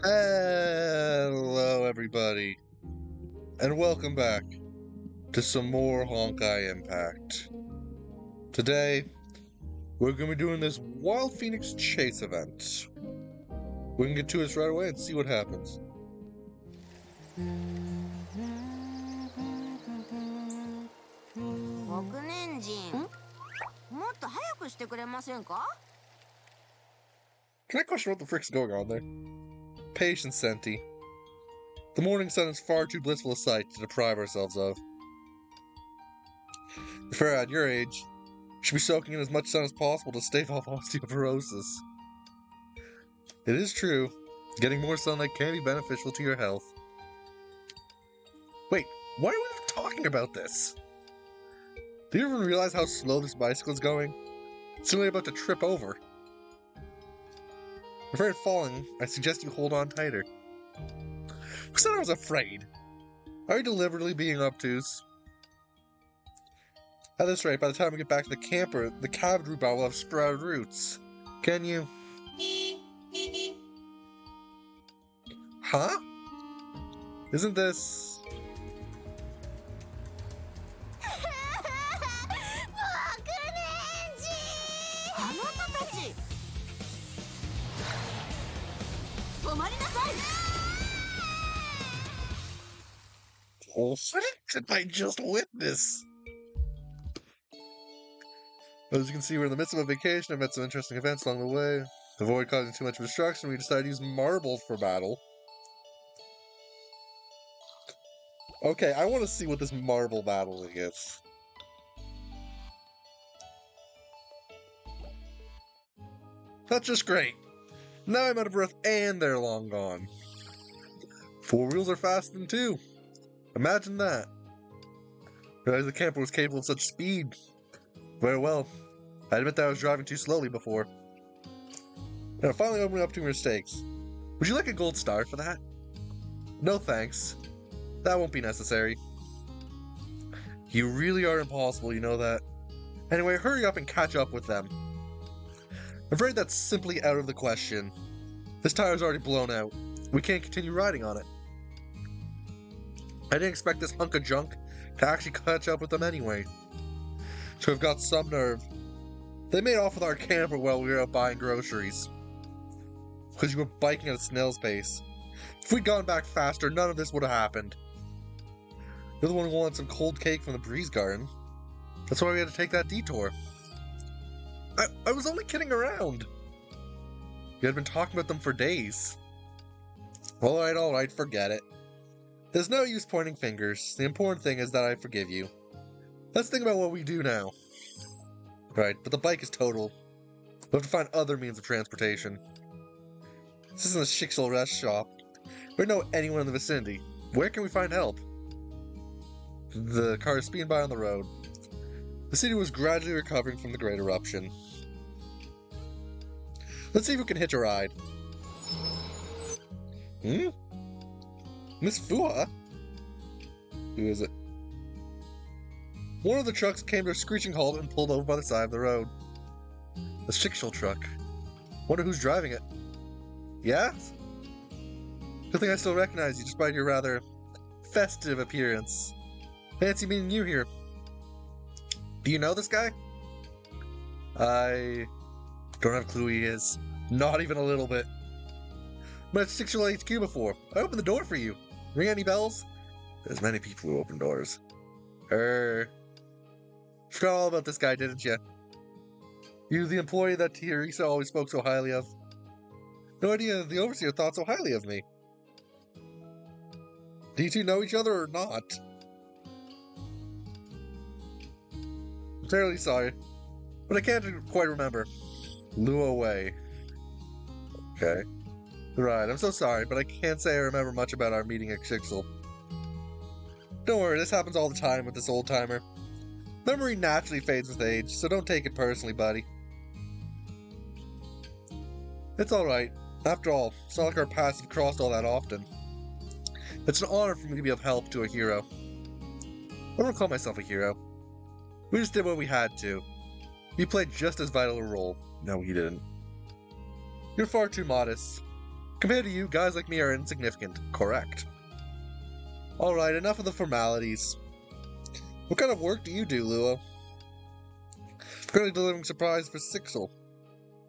Hello, everybody, and welcome back to some more Honkai Impact. Today, we're going to be doing this Wild Phoenix Chase event. We can get to this right away and see what happens. 僕年人もっと早くしてくれませんか Can I question what the frick's going on there? Patience, Senti. The morning sun is far too blissful a sight to deprive ourselves of. If we're at your age, you should be soaking in as much sun as possible to stave off osteoporosis. It is true, getting more sunlight can be beneficial to your health. Wait, why are we even talking about this? Do you even realize how slow this bicycle is going? It's nearly about to trip over. If you're falling, I suggest you hold on tighter. Who said I was afraid? Are you deliberately being obtuse? At this rate, by the time we get back to the camper, the cabbage root ball will have sprouted roots. Can you? Huh? Isn't this... あなたたち止まりなさい What did I just witness? As you can see, we're in the midst of a vacation. I've met some interesting events along the way. To avoid causing too much destruction, we decided to use marbles for battle. Okay, I want to see what this marble battling is. That's just great. Now I'm out of breath and they're long gone. 4 wheels are faster than 2. Imagine that. Realized the camper was capable of such speed. Very well. I admit that I was driving too slowly before. Now, finally opening up to mistakes. Would you like a gold star for that? No thanks. That won't be necessary. You really are impossible, you know that. Anyway, hurry up and catch up with them. I'm afraid that's simply out of the question. This tire's already blown out. We can't continue riding on it. I didn't expect this hunk of junk to actually catch up with them anyway. So we've got some nerve. They made off with our camper while we were out buying groceries. Because you were biking at a snail's pace. If we'd gone back faster, none of this would have happened. You're the one who wanted some cold cake from the breeze garden. That's why we had to take that detour. I was only kidding around. You had been talking about them for days. Alright, forget it. There's no use pointing fingers. The important thing is that I forgive you. Let's think about what we do now. Right, but the bike is total. We'll have to find other means of transportation. This isn't a Shixel rest shop. We don't know anyone in the vicinity. Where can we find help? The car is speeding by on the road. The city was gradually recovering from the Great Eruption. Let's see if we can hitch a ride. Miss Fua? Who is it? One of the trucks came to a screeching halt and pulled over by the side of the road. A Shixel truck. Wonder who's driving it. Yeah? Good thing I still recognize you despite your rather festive appearance. Fancy meeting you here. Do you know this guy? I don't have a clue who he is. Not even a little bit. But it's Shixel HQ before. I opened the door for you. Ring any bells? There's many people who open doors. Forgot all about this guy, didn't you? You the employee that Teresa always spoke so highly of. No idea the overseer thought so highly of me. Do you two know each other or not? I'm terribly sorry, but I can't quite remember. Lua Wei. Okay. Right, I'm so sorry, but I can't say I remember much about our meeting at Shixel. Don't worry, this happens all the time with this old-timer. Memory naturally fades with age, so don't take it personally, buddy. It's alright. After all, it's not like our paths have crossed all that often. It's an honor for me to be of help to a hero. I don't call myself a hero. We just did what we had to. You played just as vital a role. No, you didn't. You're far too modest. Compared to you, guys like me are insignificant. Correct. Alright, enough of the formalities. What kind of work do you do, Luo? I'm currently delivering supplies for Sixel.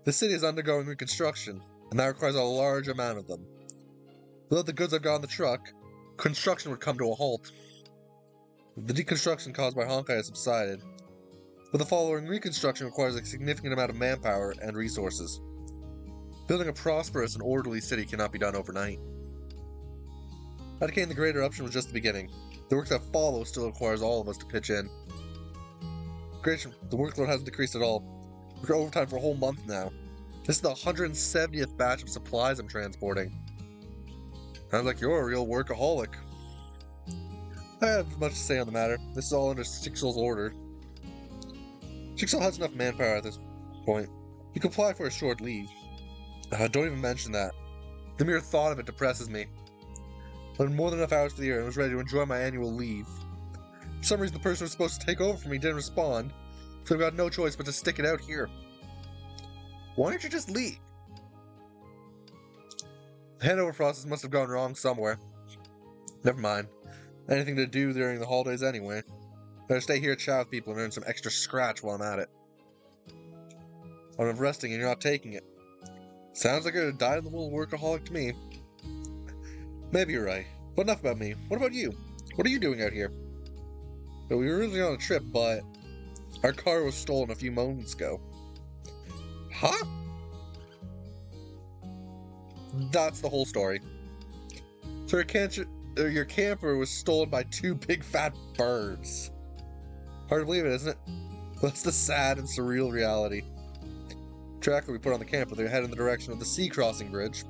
The city is undergoing reconstruction, and that requires a large amount of them. Without the goods I've got on the truck, construction would come to a halt. The deconstruction caused by Honkai has subsided, but the following reconstruction requires a significant amount of manpower and resources. Building a prosperous and orderly city cannot be done overnight. Eradicating the greater eruption was just the beginning. The work that follows still requires all of us to pitch in. The workload hasn't decreased at all. We're overtime for a whole month now. This is the 170th batch of supplies I'm transporting. Sounds like you're a real workaholic. I have much to say on the matter. This is all under Sixel's order. Sixel has enough manpower at this point. You can apply for a short leave. Don't even mention that. The mere thought of it depresses me. I had more than enough hours for the year and was ready to enjoy my annual leave. For some reason, the person who was supposed to take over for me didn't respond, so I've got no choice but to stick it out here. Why don't you just leave? The handover process must have gone wrong somewhere. Never mind. Anything to do during the holidays anyway. Better stay here, chat with people, and earn some extra scratch while I'm at it. I'm resting and you're not taking it. Sounds like a dyed-in-the-wool workaholic to me. Maybe you're right. But enough about me. What about you? What are you doing out here? Well, we were originally on a trip, but our car was stolen a few moments ago. Huh? That's the whole story. So your camper was stolen by two big fat birds. Hard to believe it, isn't it? That's the sad and surreal reality. Tracker we put on the camper, they're heading in the direction of the sea crossing bridge.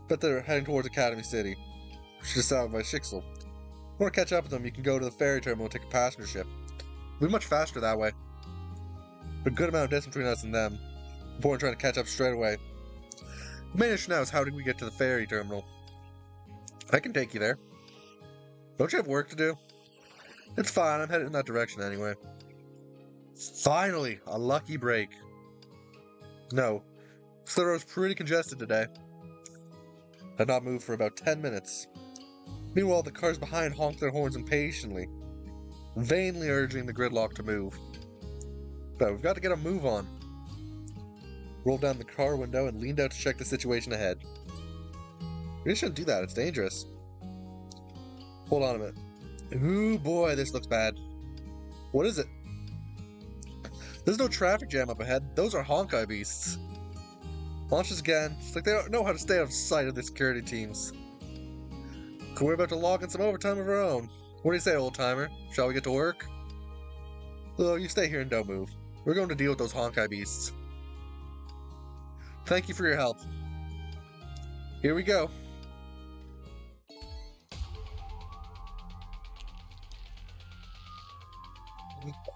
Bet they're heading towards Academy City. Just out by Sixel. If you want to catch up with them, you can go to the ferry terminal and take a passenger ship. It'll be much faster that way. A good amount of distance between us and them. Important trying to catch up straight away. The main issue now is how do we get to the ferry terminal? I can take you there. Don't you have work to do? It's fine, I'm headed in that direction anyway. Finally, a lucky break. No, Slither was pretty congested today. Had not moved for about 10 minutes. Meanwhile, the cars behind honked their horns impatiently, vainly urging the gridlock to move. But we've got to get a move on. Rolled down the car window and leaned out to check the situation ahead. We shouldn't do that, it's dangerous. Hold on a minute. Ooh boy, this looks bad. What is it? There's no traffic jam up ahead. Those are Honkai beasts. Launches again. It's like they don't know how to stay out of sight of the security teams. We're about to log in some overtime of our own. What do you say, old-timer? Shall we get to work? Well, you stay here and don't move. We're going to deal with those Honkai beasts. Thank you for your help. Here we go.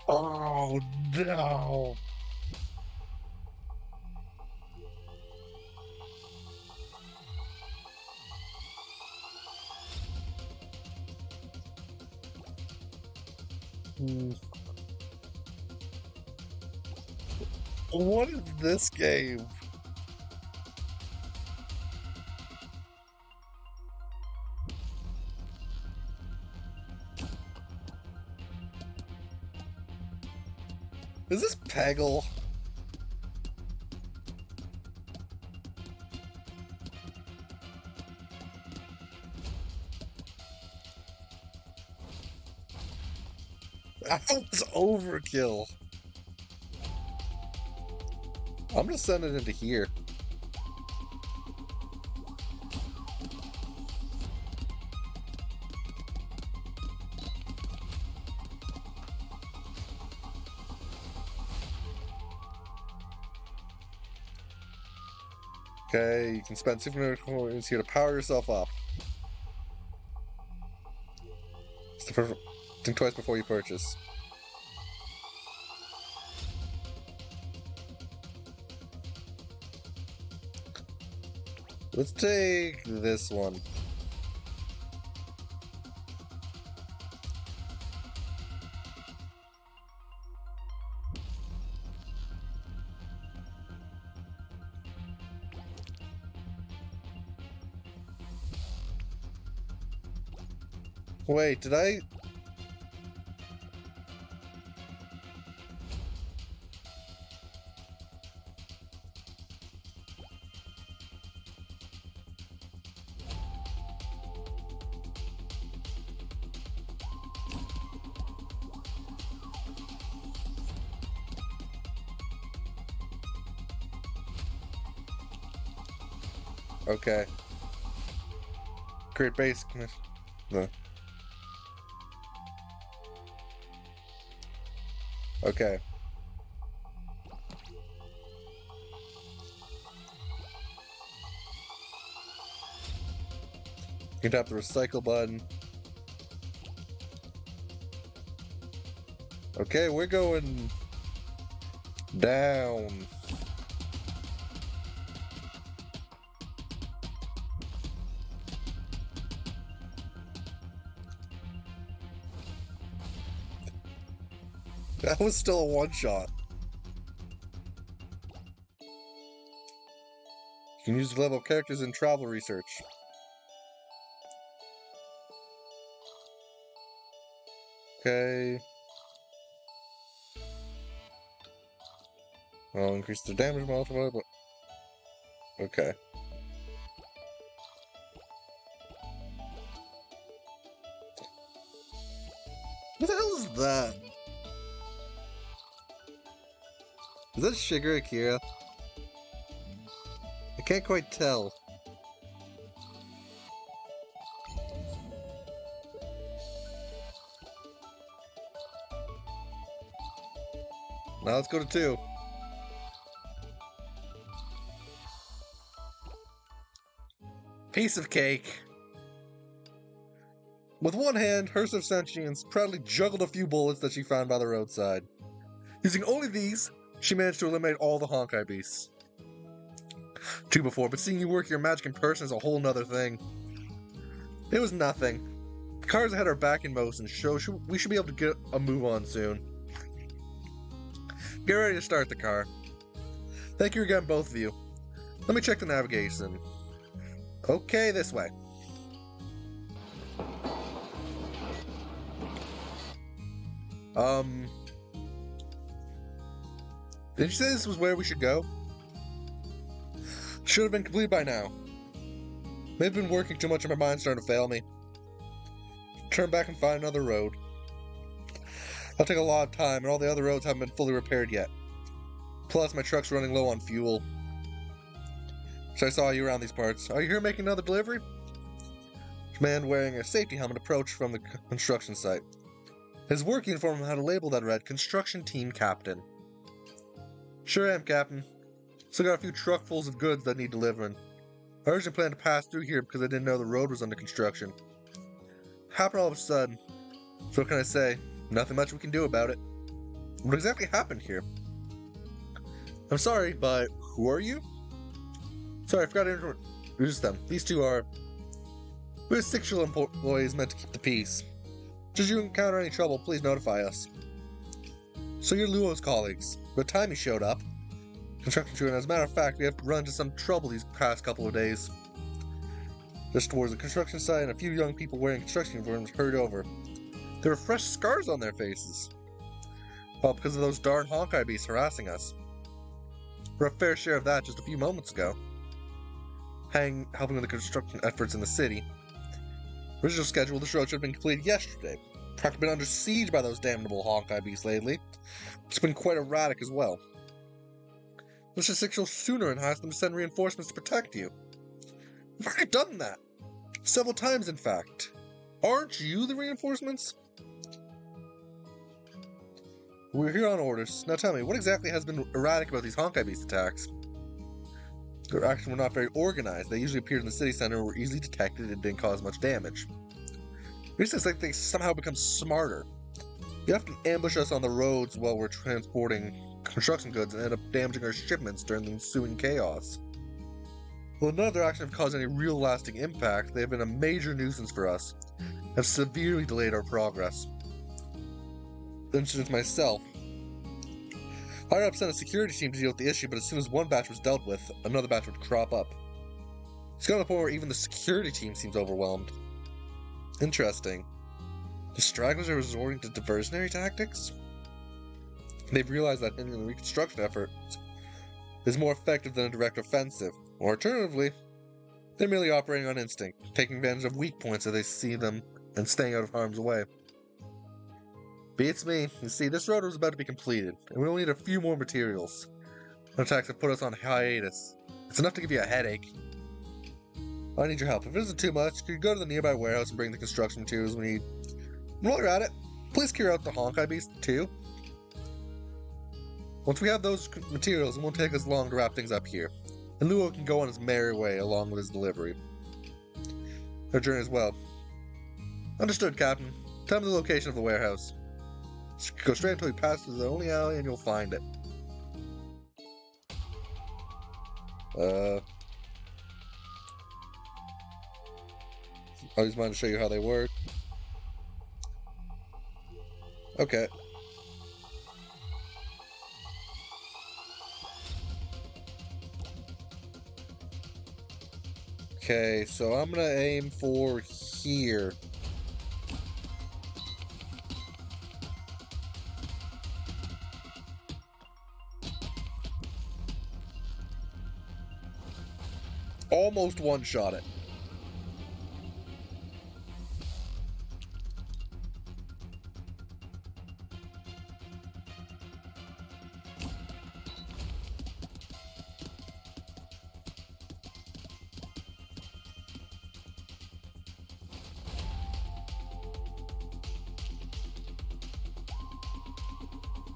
Oh, no. What is this game? Is this Peggle? That was overkill. I'm gonna send it into here. Okay, you can spend 600 coins here to power yourself up. Think twice before you purchase. Let's take this one. Wait, did I... Okay. Great base. No. Okay. You can tap the recycle button. Okay, we're going down. That was still a one-shot. You can use the level of characters in travel research. Okay. I'll increase the damage multiplier, but... Okay. What the hell is that? Is that Shigeru Akira? I can't quite tell. Now let's go to 2. Piece of cake. With one hand, Hearst of Sentience proudly juggled a few bullets that she found by the roadside. Using only these, she managed to eliminate all the Honkai beasts. 2 before, but seeing you work your magic in person is a whole nother thing. It was nothing. The cars had our back in motion, so we should be able to get a move on soon. Get ready to start the car. Thank you again, both of you. Let me check the navigation. Okay, this way. Did you say this was where we should go? Should have been completed by now. May have been working too much and my mind's starting to fail me. Turn back and find another road. That'll take a lot of time, and all the other roads haven't been fully repaired yet. Plus, my truck's running low on fuel. So I saw you around these parts. Are you here making another delivery? A man wearing a safety helmet approached from the construction site. His work uniform had a label that read, Construction Team Captain. Sure am, Captain. Still got a few truckfuls of goods that need delivering. I originally planned to pass through here because I didn't know the road was under construction. Happened all of a sudden. So what can I say? Nothing much we can do about it. What exactly happened here? I'm sorry, but who are you? Sorry, I forgot to introduce them. These two are... We're 6 employees meant to keep the peace. Should you encounter any trouble, please notify us. So you're Luo's colleagues. By the time you showed up, construction crew, and as a matter of fact, we have run into some trouble these past couple of days. Just towards the construction site, and a few young people wearing construction uniforms hurried over. There were fresh scars on their faces. All because of those darn Honkai beasts harassing us. We're a fair share of that just a few moments ago. Helping with the construction efforts in the city. Original schedule, this road should have been completed yesterday. Practically been under siege by those damnable Honkai beasts lately. It's been quite erratic as well. Let's just signal sooner and ask them to send reinforcements to protect you. We've already done that. Several times, in fact. Aren't you the reinforcements? We're here on orders. Now tell me, what exactly has been erratic about these Honkai beast attacks? Their actions were not very organized. They usually appeared in the city center and were easily detected and didn't cause much damage. Recently, it's like they somehow become smarter. You often ambush us on the roads while we're transporting construction goods and end up damaging our shipments during the ensuing chaos. While none of their actions have caused any real lasting impact, they have been a major nuisance for us, and have severely delayed our progress. For instance, myself. Higher up sent a security team to deal with the issue, but as soon as one batch was dealt with, another batch would crop up. It's gotten to the point where even the security team seems overwhelmed. Interesting. The stragglers are resorting to diversionary tactics? They've realized that hindering the reconstruction effort is more effective than a direct offensive. Or alternatively, they're merely operating on instinct, taking advantage of weak points as they see them and staying out of harm's way. Beats me. You see, this road is about to be completed, and we only need a few more materials. Attacks have put us on hiatus. It's enough to give you a headache. I need your help. If it isn't too much, could you go to the nearby warehouse and bring the construction materials we need? And while you're at it, please clear out the Honkai beast, too. Once we have those materials, it won't take us long to wrap things up here. And Luo can go on his merry way along with his delivery. Her journey as well. Understood, Captain. Tell me the location of the warehouse. Just go straight until you pass through the only alley and you'll find it. I just wanted to show you how they work. Okay. Okay, so I'm gonna aim for here. Almost one-shot it.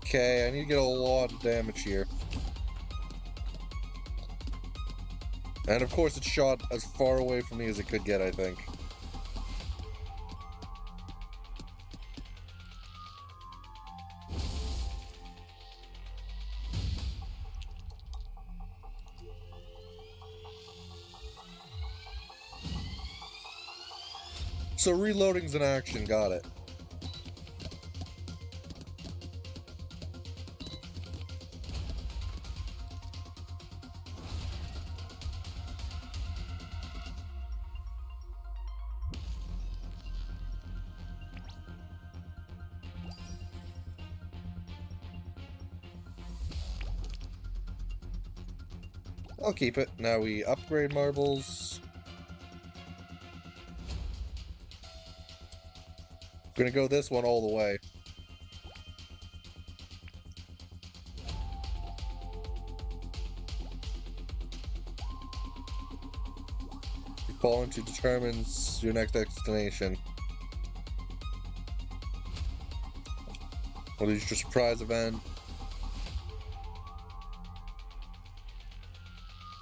Okay, I need to get a lot of damage here. And of course it shot as far away from me as it could get, I think. So reloading's an action, got it. I'll keep it. Now we upgrade marbles. Gonna go this one all the way. Fall into determines your next destination. What is your surprise event?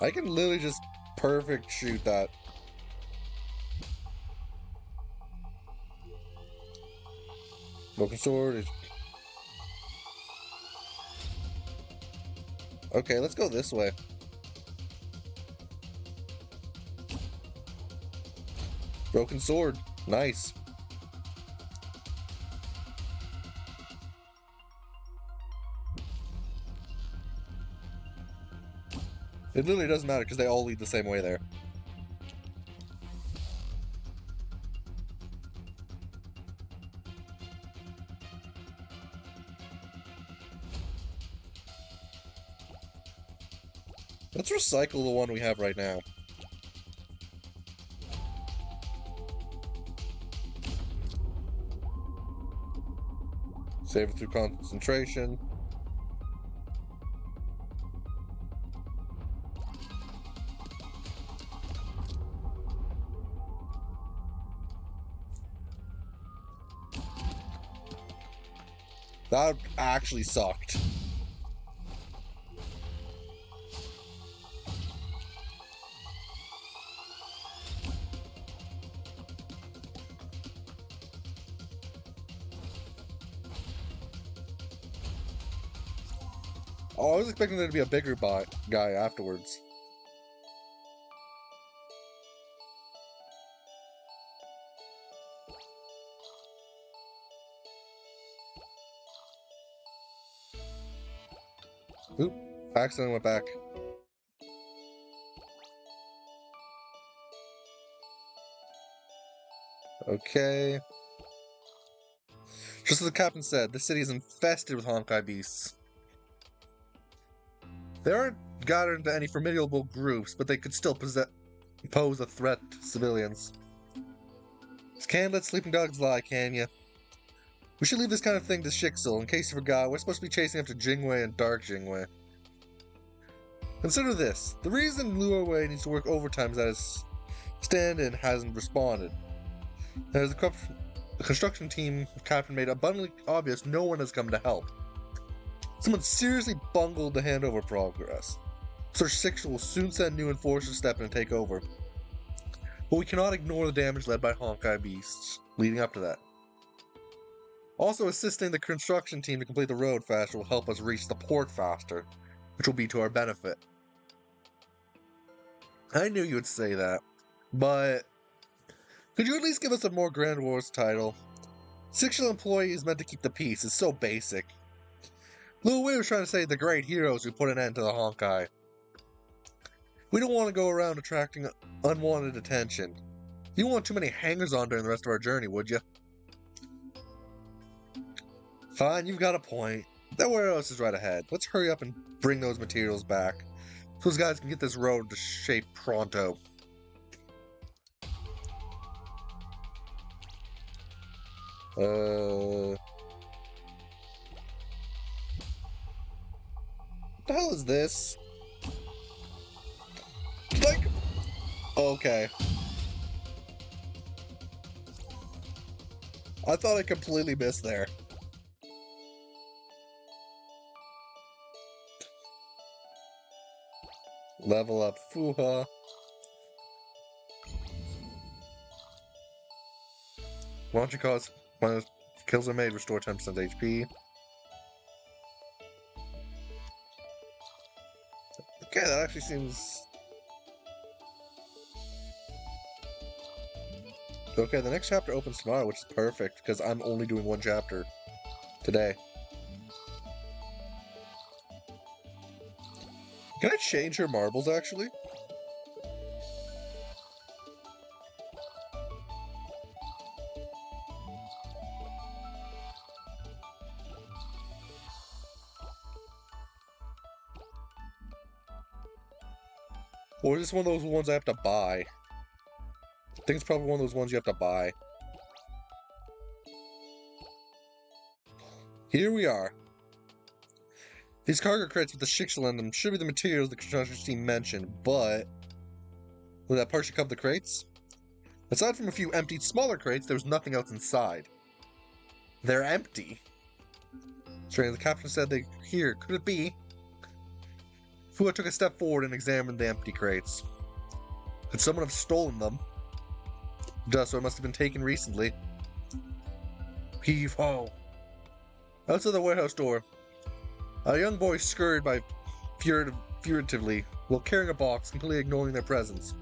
I can literally just perfect shoot that. Broken sword is... Okay, let's go this way. Broken sword. Nice. It literally doesn't matter because they all lead the same way there. Let's recycle the one we have right now. Save it through concentration. That actually sucked. Oh, I was expecting there to be a bigger guy afterwards. Oop, accidentally went back. Okay. Just as the captain said, the city is infested with Honkai beasts. They aren't gathered into any formidable groups, but they could still pose a threat to civilians. Just can't let sleeping dogs lie, can ya? We should leave this kind of thing to Shixel. In case you forgot, we're supposed to be chasing after Jingwei and Dark Jingwei. Consider this. The reason Luo Wei needs to work overtime is that his stand-in hasn't responded. As the construction team captain made abundantly obvious, no one has come to help. Someone seriously bungled the handover progress. Sir Shixel will soon send new enforcers to step in and take over. But we cannot ignore the damage led by Honkai beasts leading up to that. Also, assisting the construction team to complete the road faster will help us reach the port faster, which will be to our benefit. I knew you would say that, but could you at least give us a more grandiose title? Shixel employee is meant to keep the peace. It's so basic. Luo Wei was trying to say the great heroes who put an end to the Honkai. We don't want to go around attracting unwanted attention. You don't want too many hangers-on during the rest of our journey, would you? Fine, you've got a point. That warehouse is right ahead. Let's hurry up and bring those materials back, so those guys can get this road to shape pronto. What the hell is this? Like, okay. I thought I completely missed there. Level up Fuha. Why don't you cause when those kills are made, restore 10% HP. Okay, that actually seems... Okay, the next chapter opens tomorrow, which is perfect, because I'm only doing one chapter today. Can I change her marbles, actually? Or is this one of those ones I have to buy? I think it's probably one of those ones you have to buy. Here we are. These cargo crates with the Shixel in them should be the materials the construction team mentioned, but... will that partially cover the crates? Aside from a few emptied smaller crates, there was nothing else inside. They're empty. Strange, the captain said they... Here, could it be? Fua took a step forward and examined the empty crates. Could someone have stolen them? Duh, so it must have been taken recently. Heave-ho. Outside the warehouse door, a young boy scurried by furtively while carrying a box, completely ignoring their presence.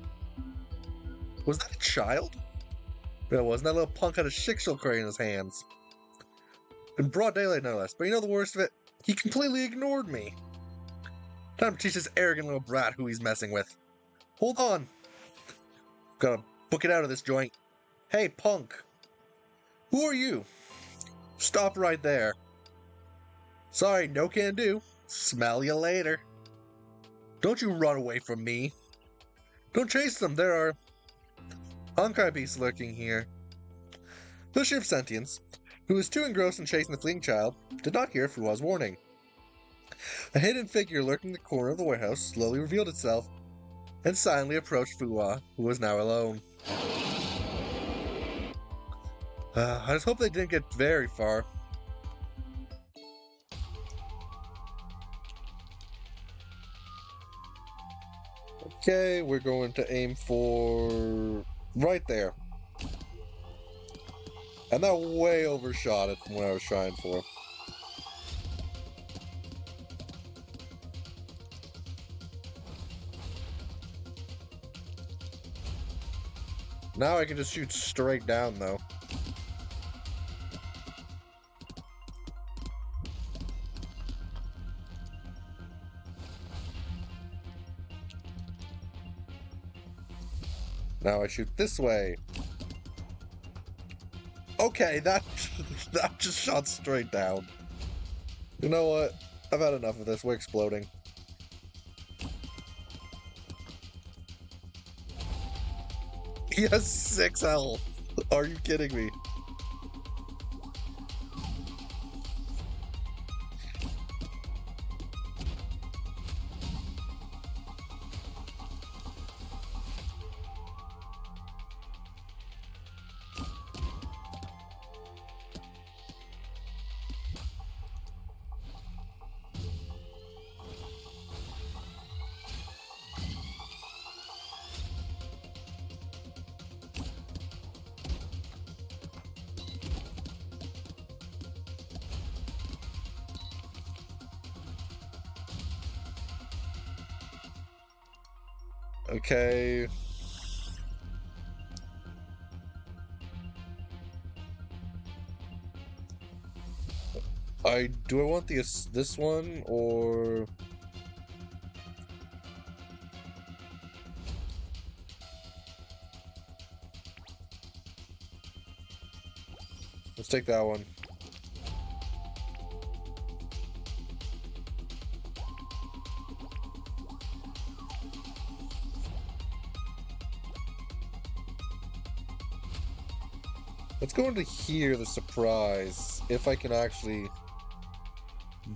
Was that a child? No, it wasn't. That little punk had a Shixel crate in his hands. In broad daylight, no less. But you know the worst of it? He completely ignored me. Time to teach this arrogant little brat who he's messing with. Hold on. Gotta book it out of this joint. Hey, punk. Who are you? Stop right there. Sorry, no can do. Smell you later. Don't you run away from me. Don't chase them. There are Honkai beasts lurking here. The shift sentience, who was too engrossed in chasing the fleeing child, did not hear Fua's warning. A hidden figure lurking in the corner of the warehouse slowly revealed itself and silently approached Fua, who was now alone. I just hope they didn't get very far. Okay, we're going to aim for right there. And that way overshot it from what I was trying for. Now I can just shoot straight down, though. Now I shoot this way. Okay, that that just shot straight down. You know what? I've had enough of this. We're exploding. He has 6 health. Are you kidding me? Okay. Do I want this one or let's take that one. Let's go into here, the surprise, if I can actually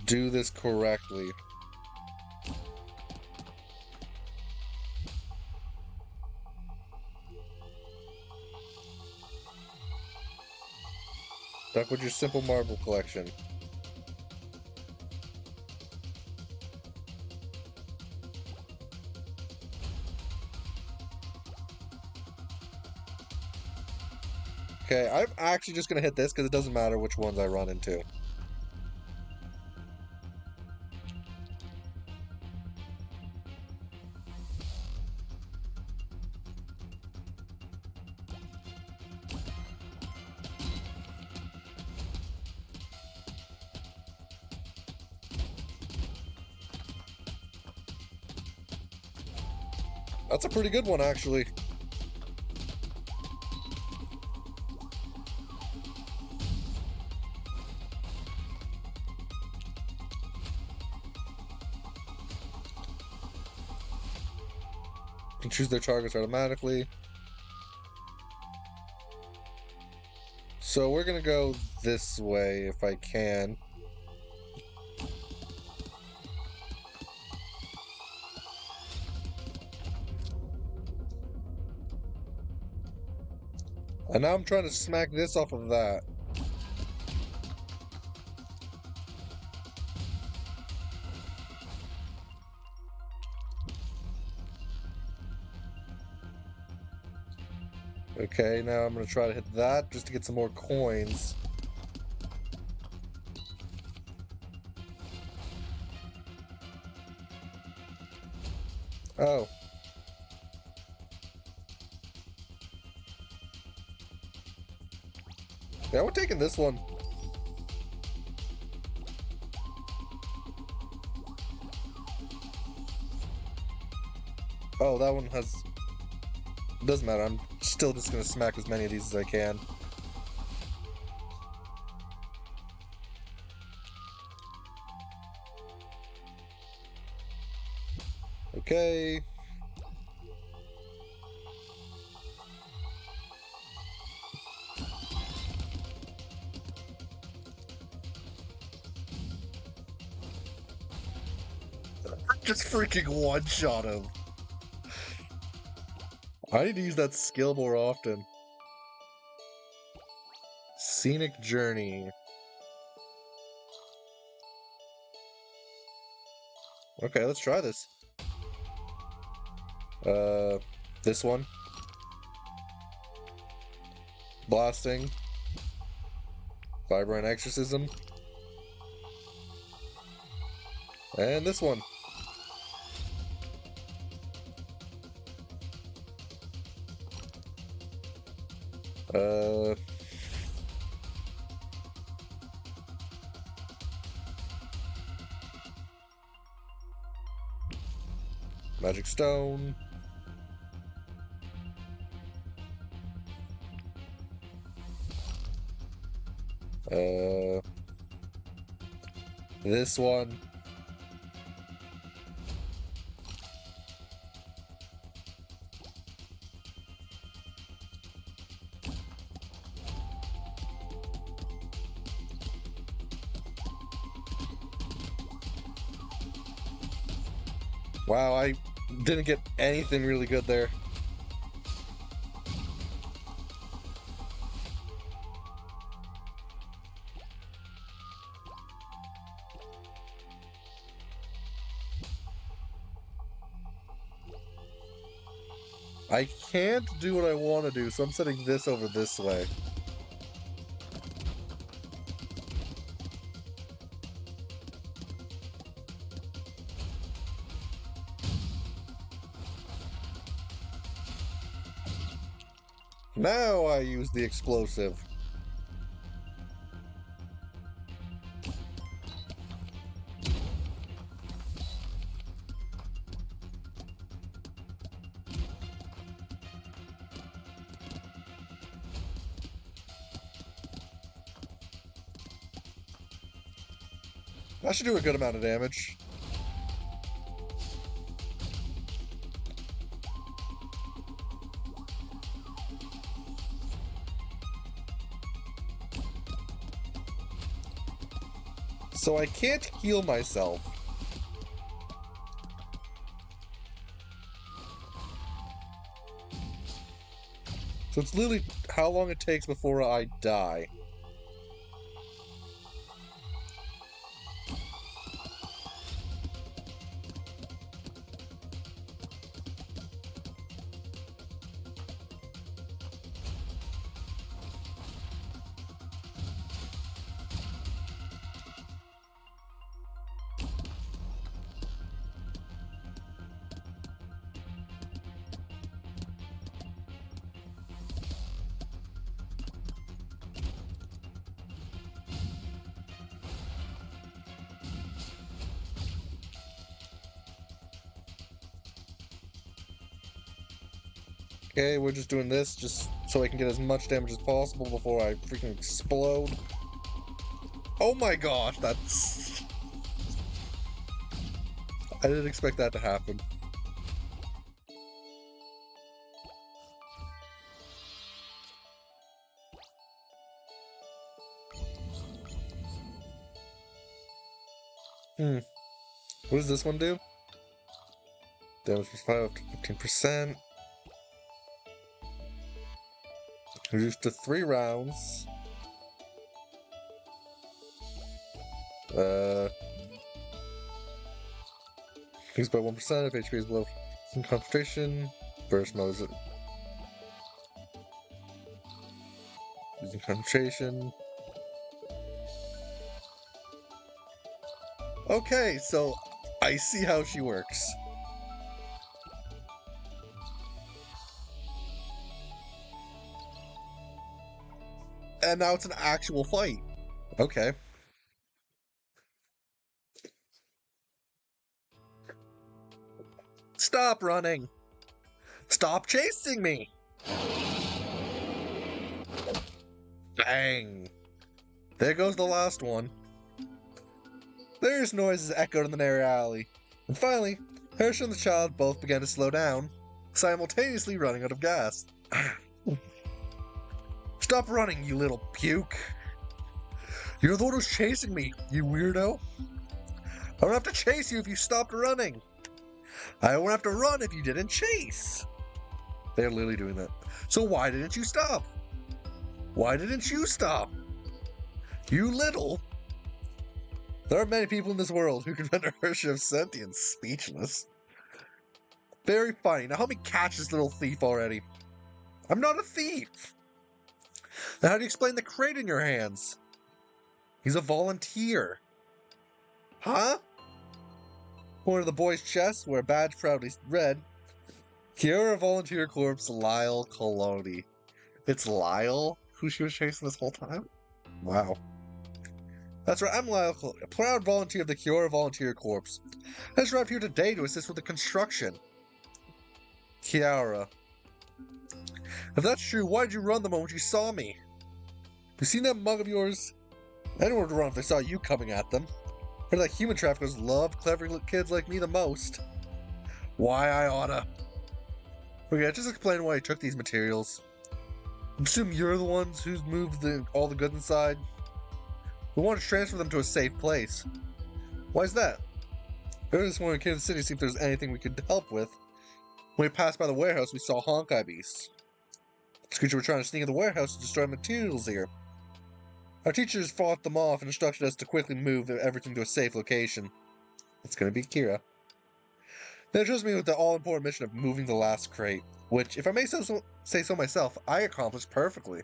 do this correctly. Back with your simple marble collection. Okay, I'm actually just gonna hit this because it doesn't matter which ones I run into. That's a pretty good one, actually. Can choose their targets automatically. So we're gonna go this way if I can. And now I'm trying to smack this off of that. Okay, now I'm gonna try to hit that just to get some more coins. Oh. Yeah, we're taking this one. Oh, that one has... Doesn't matter, I'm still just gonna smack as many of these as I can. Okay. Just freaking one-shot him. I need to use that skill more often. Scenic Journey. Okay, let's try this. This one. Blasting. Vibrant Exorcism. And this one. Magic Stone. Uh, this one. Wow, I didn't get anything really good there. I can't do what I want to do, so I'm setting this over this way. Now I use the explosive. That should do a good amount of damage. So I can't heal myself. So it's literally how long it takes before I die. Okay, we're just doing this just so I can get as much damage as possible before I freaking explode. Oh my gosh, that's... I didn't expect that to happen. What does this one do? Damage plus 5 up to 15%. Reduced to 3 rounds. Increased by 1% if HP is below concentration. Burst mode is it? Using concentration. Okay, so I see how she works. And now it's an actual fight. Okay. Stop running! Stop chasing me! Bang! There goes the last one. There's noises echoed in the narrow alley. And finally, Herschel and the child both began to slow down, simultaneously running out of gas. Stop running, you little puke! You're the one who's chasing me, you weirdo! I don't have to chase you if you stopped running! I won't have to run if you didn't chase! They're literally doing that. So why didn't you stop? Why didn't you stop? You little... There are many people in this world who can render Hershey of sentience speechless. Very funny. Now help me catch this little thief already. I'm not a thief! Now how do you explain the crate in your hands? He's a volunteer. Huh? Corner of the boy's chest, where a badge proudly read, Kiora Volunteer Corps Lyle Coloni. It's Lyle who she was chasing this whole time? Wow. That's right, I'm Lyle Coloni, a proud volunteer of the Kiora Volunteer Corps. I just arrived here today to assist with the construction. Kiara. If that's true, why did you run the moment you saw me? You seen that mug of yours Anyone would run if they saw you coming at them. Heard that human traffickers love clever kids like me the most. Why I oughta. Okay, just explain why I took these materials. Assume you're the ones who's moved all the goods inside. We want to transfer them to a safe place. Why is that? I just wanted to came to the city to see if there's anything we could help with. When we passed by the warehouse, we saw Honkai beasts. This creature were trying to sneak in the warehouse to destroy materials here. Our teachers fought them off and instructed us to quickly move everything to a safe location. It's gonna be Kira. They entrusted me with the all-important mission of moving the last crate, which, if I may say so myself, I accomplished perfectly.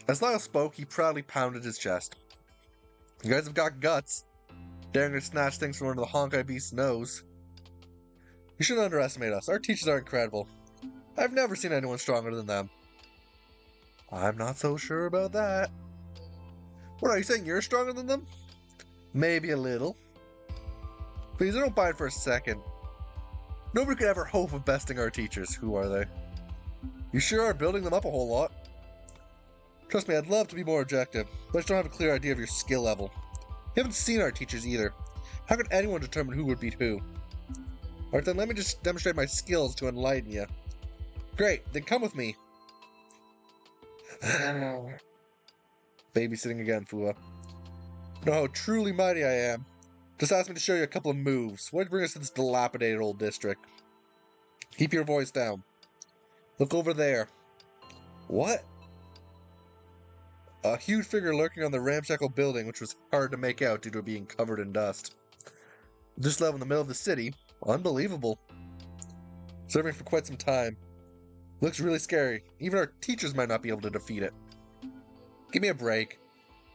As Lyle spoke, he proudly pounded his chest. You guys have got guts. Daring to snatch things from under the Honkai beast's nose. You shouldn't underestimate us. Our teachers are incredible. I've never seen anyone stronger than them. I'm not so sure about that. What, are you saying you're stronger than them? Maybe a little. Please don't buy it for a second. Nobody could ever hope of besting our teachers. Who are they? You sure are building them up a whole lot. Trust me, I'd love to be more objective, but I just don't have a clear idea of your skill level. You haven't seen our teachers either. How could anyone determine who would beat who? Alright then, let me just demonstrate my skills to enlighten you. Great, then come with me. Babysitting again, Fua. Know how truly mighty I am. Just ask me to show you a couple of moves. Why'd you bring us to this dilapidated old district? Keep your voice down. Look over there. What? A huge figure lurking on the ramshackle building, which was hard to make out due to it being covered in dust. This level in the middle of the city. Unbelievable. Serving for quite some time. Looks really scary. Even our teachers might not be able to defeat it. Give me a break.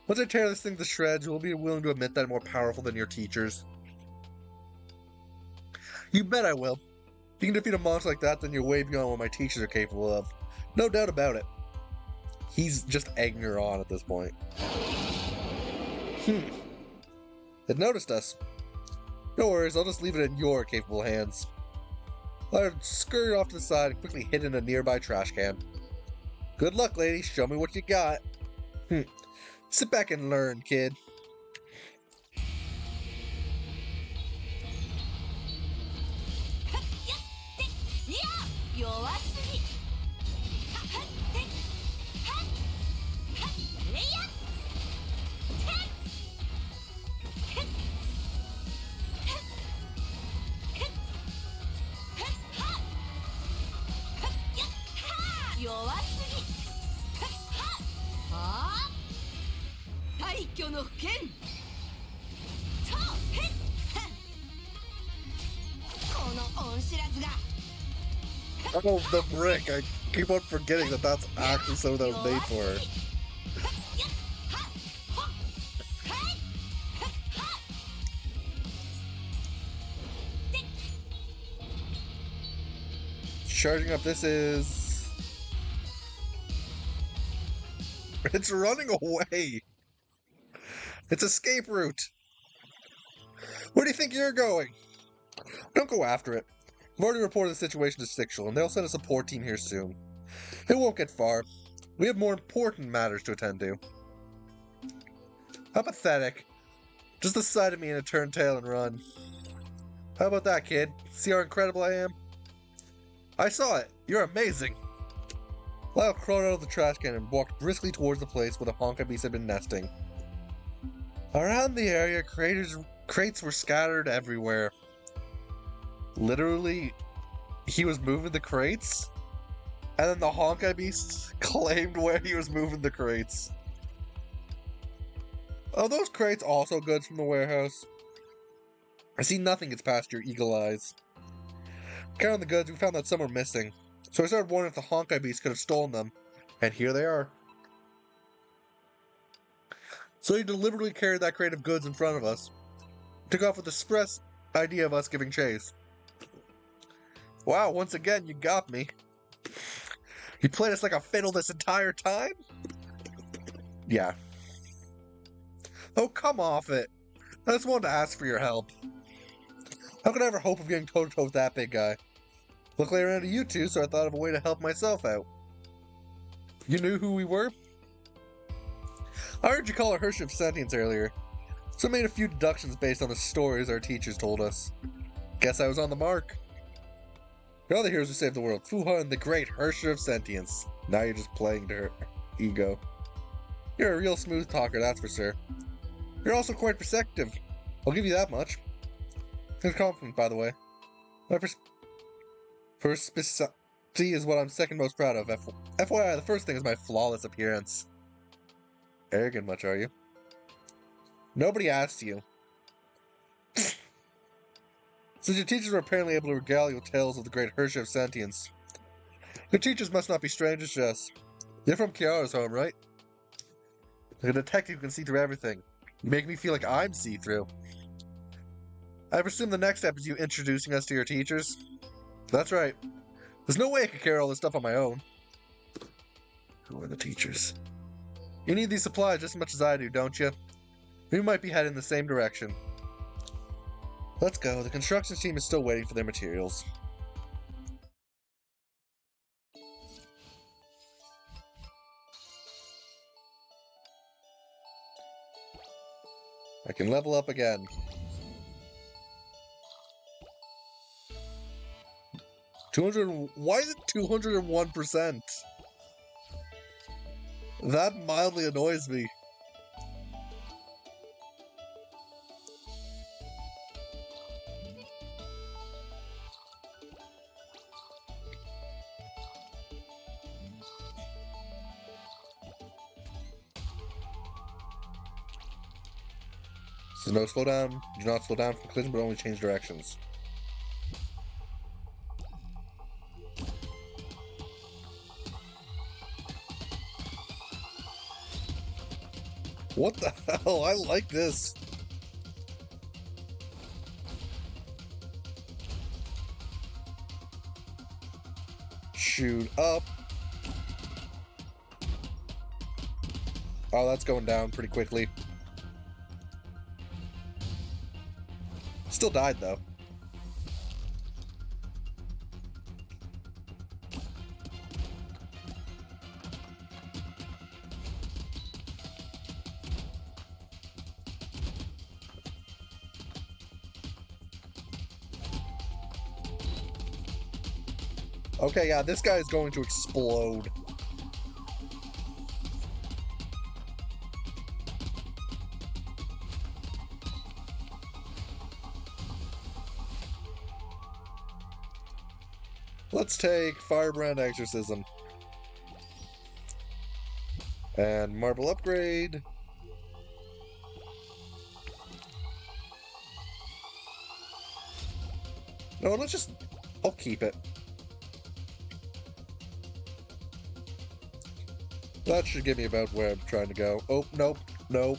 Once I tear this thing to shreds, you'll be willing to admit that I'm more powerful than your teachers. You bet I will. If you can defeat a monster like that, then you're way beyond what my teachers are capable of. No doubt about it. He's just egging her on at this point. It noticed us. No worries, I'll just leave it in your capable hands. I scurried off to the side and quickly hid in a nearby trash can. Good luck, lady. Show me what you got. Sit back and learn, kid. Oh, the brick! I keep on forgetting that that's actually something that was made for her. Charging up, this is... It's running away! It's escape route! Where do you think you're going? Don't go after it. I've already reported the situation to Sixual, and they'll send a support team here soon. It won't get far. We have more important matters to attend to. How pathetic. Just the sight of me in a turn tail and run. How about that, kid? See how incredible I am? I saw it. You're amazing. Lyle crawled out of the trash can and walked briskly towards the place where the Honkai beast had been nesting. Around the area, crates were scattered everywhere. Literally, he was moving the crates, and then the Honkai beast claimed where he was moving the crates. Are those crates also goods from the warehouse? I see nothing gets past your eagle eyes. Counting the goods, we found that some were missing, so I started wondering if the Honkai beast could have stolen them, and here they are. So he deliberately carried that crate of goods in front of us, took off with the express idea of us giving chase. Wow, once again, you got me. You played us like a fiddle this entire time? Yeah. Oh, come off it. I just wanted to ask for your help. How could I ever hope of getting toe-to-toe with that big guy? Luckily I ran into you two, so I thought of a way to help myself out. You knew who we were? I heard you call her Hership Sentience earlier, so I made a few deductions based on the stories our teachers told us. Guess I was on the mark. You're all the heroes who saved the world. Fuha and the great Hership of Sentience. Now you're just playing to her ego. You're a real smooth talker, that's for sure. You're also quite perceptive. I'll give you that much. Good compliment, by the way. My perspicacity is what I'm second most proud of. FYI, the first thing is my flawless appearance. Arrogant much, are you? Nobody asked you. Since your teachers were apparently able to regale you with tales of the great Hershey of Sentience, your teachers must not be strangers to us. You're from Kiara's home, right? Like a detective who can see through everything. You make me feel like I'm see-through. I presume the next step is you introducing us to your teachers? That's right. There's no way I could carry all this stuff on my own. Who are the teachers? You need these supplies just as much as I do, don't you? We might be heading in the same direction. Let's go. The construction team is still waiting for their materials. I can level up again. Why is it 201%? That mildly annoys me. So no slowdown. Do not slow down from collision, but only change directions. What the hell? I like this. Shoot up. Oh, that's going down pretty quickly. Still died, though. Okay, yeah, this guy is going to explode. Let's take Firebrand Exorcism. And Marble Upgrade. No, let's just... I'll keep it. That should get me about where I'm trying to go. Oh, nope, nope.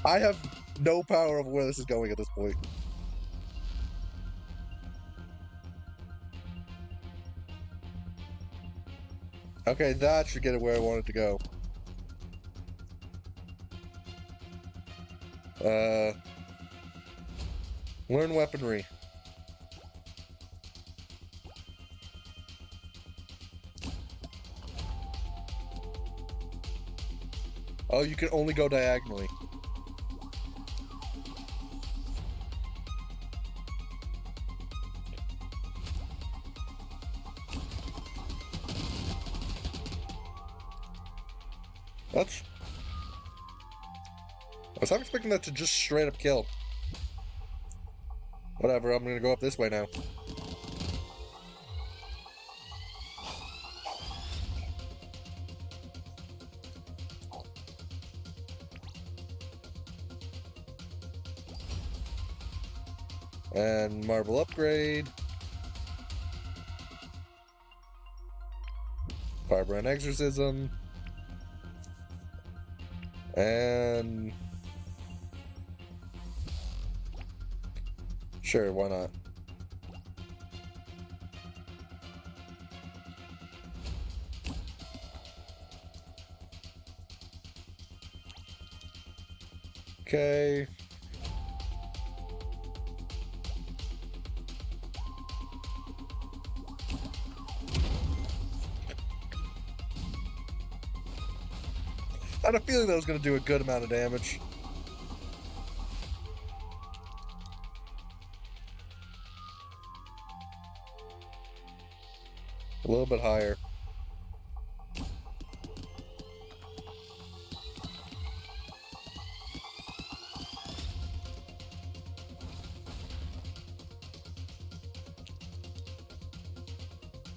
I have no power over where this is going at this point. Okay, that should get it where I want it to go. Learn weaponry. Oh, you can only go diagonally. That's... I was half expecting that to just straight up kill. Whatever, I'm gonna go up this way now. And Marble Upgrade. Firebrand Exorcism. And... Sure, why not? Okay. I had a feeling that was going to do a good amount of damage. A little bit higher.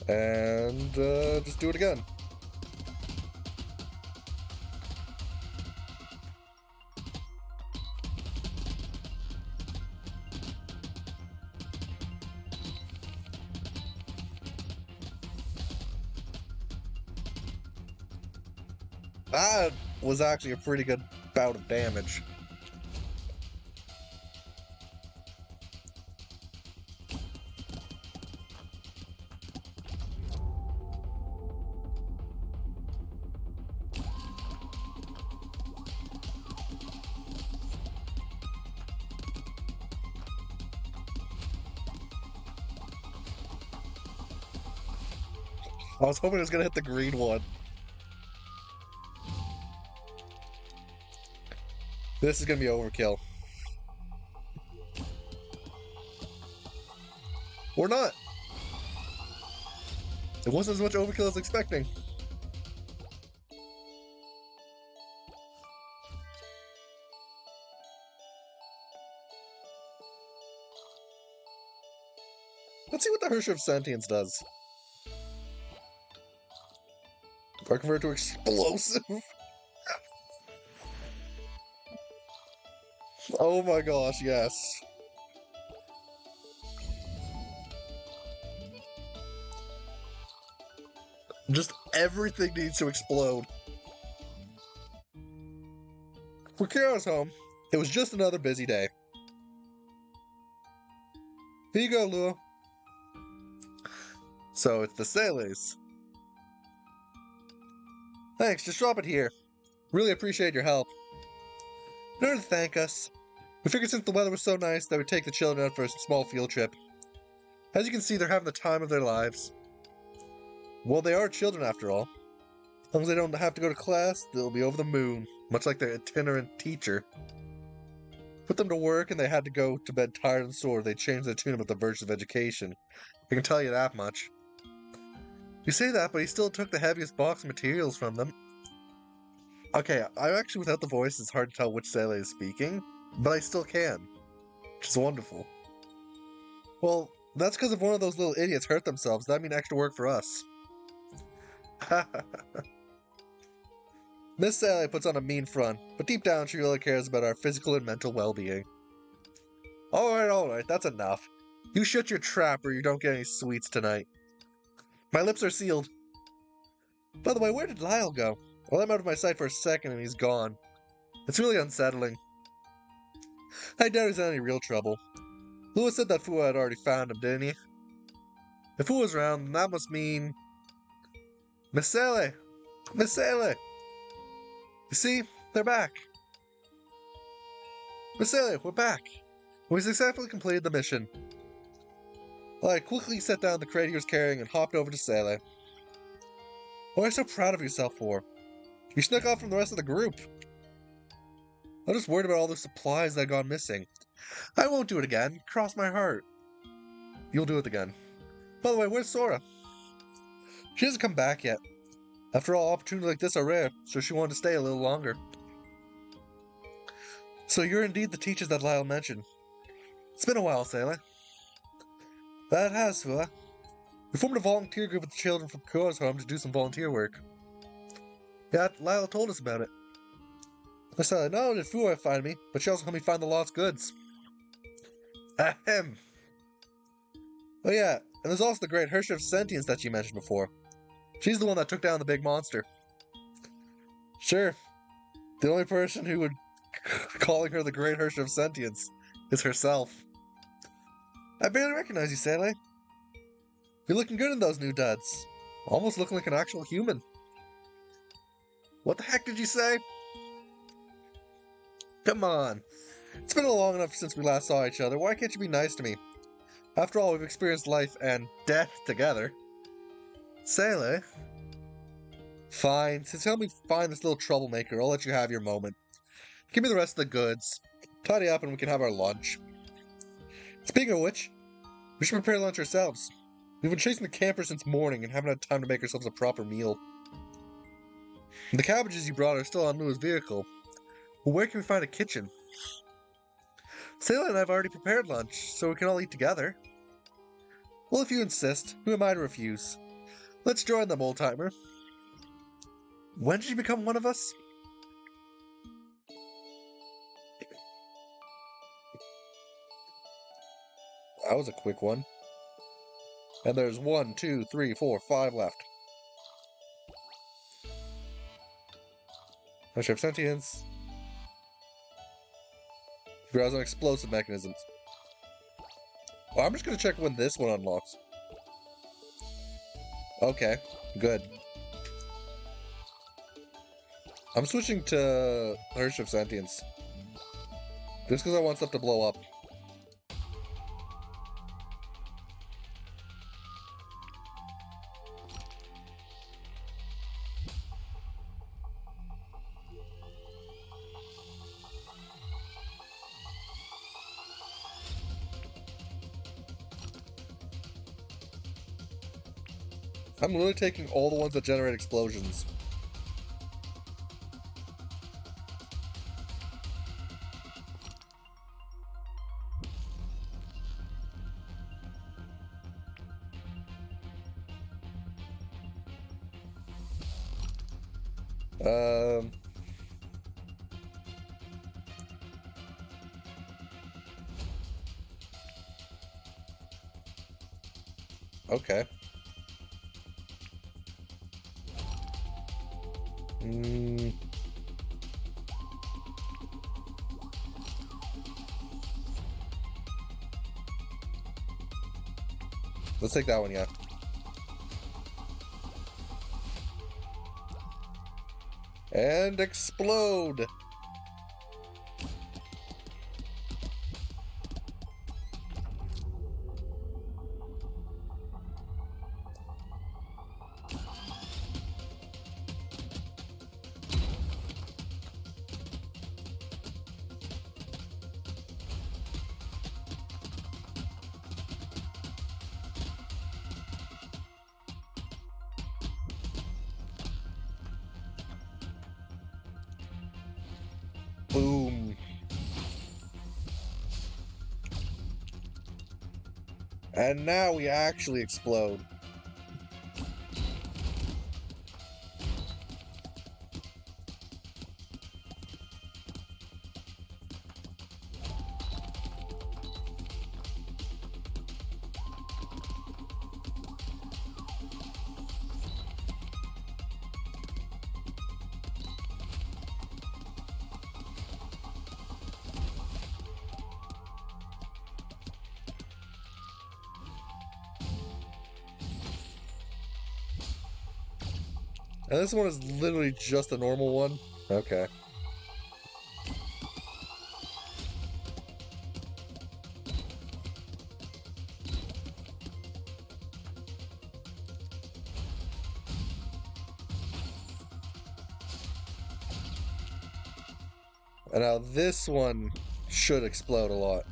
And just do it again. That was actually a pretty good bout of damage. I was hoping it was going to hit the green one. This is going to be overkill. Or not. It wasn't as much overkill as I was expecting. Let's see what the Hershey of Sentience does. If I convert to explosive. Oh my gosh, yes. Just everything needs to explode. For Kira's home, it was just another busy day. Here you go, Lua. So it's the Sele's. Thanks, just drop it here. Really appreciate your help. In order to thank us, we figured since the weather was so nice that we'd take the children out for a small field trip. As you can see, they're having the time of their lives. Well, they are children after all. As long as they don't have to go to class, they'll be over the moon, much like their itinerant teacher. Put them to work and they had to go to bed tired and sore. They changed their tune about the virtues of education. I can tell you that much. You say that, but he still took the heaviest box of materials from them. Okay, actually, without the voice, it's hard to tell which Sele is speaking, but I still can, which is wonderful. Well, that's because if one of those little idiots hurt themselves, that'd mean extra work for us. Miss Sally puts on a mean front, but deep down she really cares about our physical and mental well-being. Alright, that's enough. You shut your trap or you don't get any sweets tonight. My lips are sealed. By the way, where did Lyle go? Well, I'm out of my sight for a second and he's gone. It's really unsettling. I doubt he's in any real trouble. Lewis said that Fua had already found him, didn't he? If Fua's around, then that must mean... Miss Sally! Miss Sally! You see? They're back. Miss Sally, we're back. We successfully completed the mission. I quickly set down the crate he was carrying and hopped over to Sally. What are you so proud of yourself for? You snuck off from the rest of the group. I'm just worried about all the supplies that had gone missing. I won't do it again. Cross my heart. You'll do it again. By the way, where's Sora? She hasn't come back yet. After all, opportunities like this are rare, so she wanted to stay a little longer. So you're indeed the teachers that Lyle mentioned. It's been a while, Sailor. That has, Fua. We formed a volunteer group with the children from Kura's home to do some volunteer work. Yeah, Lyle told us about it. I said, not only did Fua find me, but she also helped me find the lost goods. Ahem. Oh yeah, and there's also the great Hershey of Sentience that you mentioned before. She's the one that took down the big monster. Sure. The only person who would calling her the great Hershey of Sentience is herself. I barely recognize you, Sally. You're looking good in those new duds. Almost looking like an actual human. What the heck did you say? Come on. It's been long enough since we last saw each other. Why can't you be nice to me? After all, we've experienced life and death together. Sally? Fine. Since you helped me find this little troublemaker, I'll let you have your moment. Give me the rest of the goods. Tidy up and we can have our lunch. Speaking of which, we should prepare lunch ourselves. We've been chasing the campers since morning and haven't had time to make ourselves a proper meal. The cabbages you brought are still on Lua's vehicle. Well, where can we find a kitchen? Sayla and I have already prepared lunch, so we can all eat together. Well, if you insist, who am I to refuse? Let's join them, old-timer. When did you become one of us? That was a quick one. And there's 1, 2, 3, 4, 5 left. I should have sentience. Grows on explosive mechanisms. Well, I'm just gonna check when this one unlocks. Okay, good. I'm switching to Hirsch of Sentience. Just because I want stuff to blow up. I'm literally taking all the ones that generate explosions. Okay. Let's take that one, yeah. And explode! Boom. And now we actually explode. And this one is literally just a normal one? Okay. And now this one should explode a lot.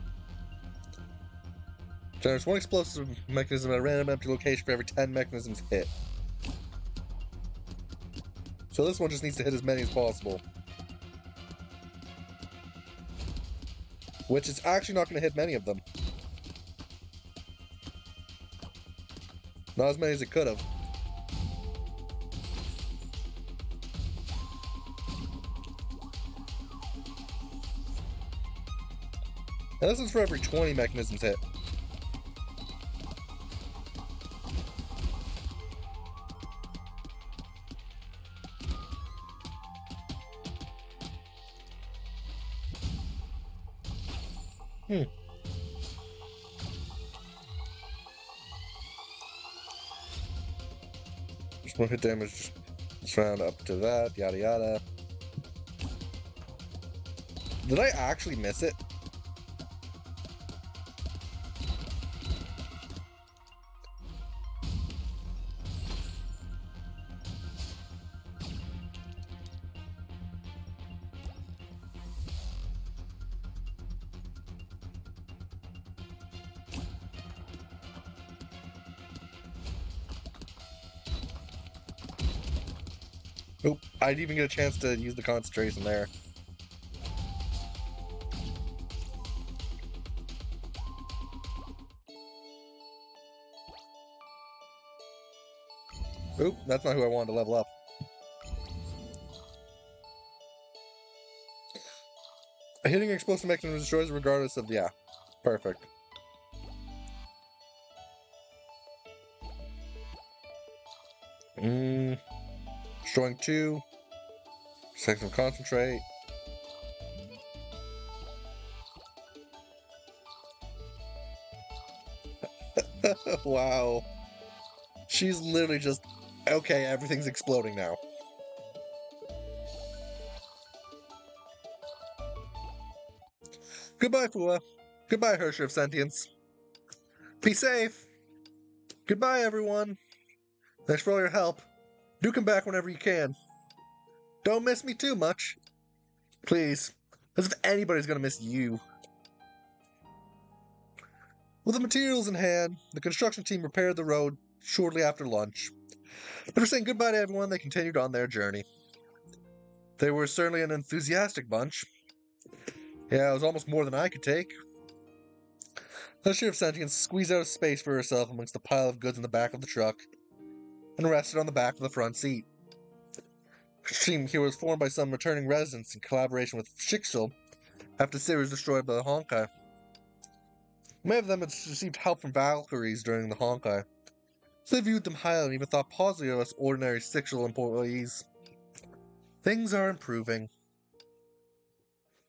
Generates one explosive mechanism at a random empty location for every 10 mechanisms hit. So this one just needs to hit as many as possible. Which is actually not going to hit many of them. Not as many as it could have. And this is for every 20 mechanisms hit. Just one hit damage, just round up to that, yada yada. Did I actually miss it? Oop, I didn't even get a chance to use the concentration there. Oop, that's not who I wanted to level up. Hitting explosive mechanism destroys regardless of... Yeah, perfect. Destroying 2. Section of concentrate. Wow. She's literally just... Okay, everything's exploding now. Goodbye, Fua. Goodbye, Herrscher of Sentience. Be safe. Goodbye, everyone. Thanks for all your help. Do come back whenever you can. Don't miss me too much. Please. As if anybody's gonna miss you. With the materials in hand, the construction team repaired the road shortly after lunch. After saying goodbye to everyone, they continued on their journey. They were certainly an enthusiastic bunch. Yeah, it was almost more than I could take. The Sheriff of Sentience squeezed out a space for herself amongst the pile of goods in the back of the truck and rested on the back of the front seat. Her team here was formed by some returning residents in collaboration with Shixel after the city was destroyed by the Honkai. Many of them had received help from Valkyries during the Honkai, so they viewed them highly and even thought positively of us ordinary Shixel employees. Things are improving.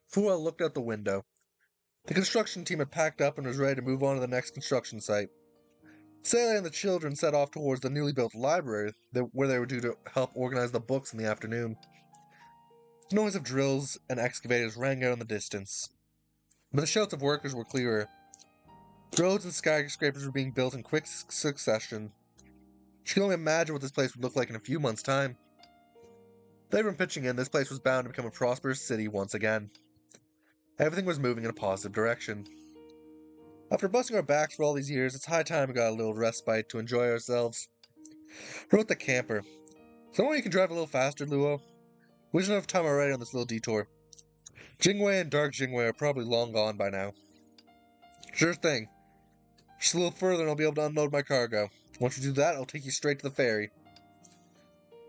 Fuel looked out the window. The construction team had packed up and was ready to move on to the next construction site. Sally and the children set off towards the newly built library, where they were due to help organize the books in the afternoon. The noise of drills and excavators rang out in the distance, but the shouts of workers were clearer. Roads and skyscrapers were being built in quick succession. She could only imagine what this place would look like in a few months' time. With everyone pitching in, this place was bound to become a prosperous city once again. Everything was moving in a positive direction. After busting our backs for all these years, it's high time we got a little respite to enjoy ourselves. Wrote the camper. Someone you can drive a little faster, Luo? We should have time already on this little detour. Jingwei and Dark Jingwei are probably long gone by now. Sure thing. Just a little further and I'll be able to unload my cargo. Once you do that, I'll take you straight to the ferry.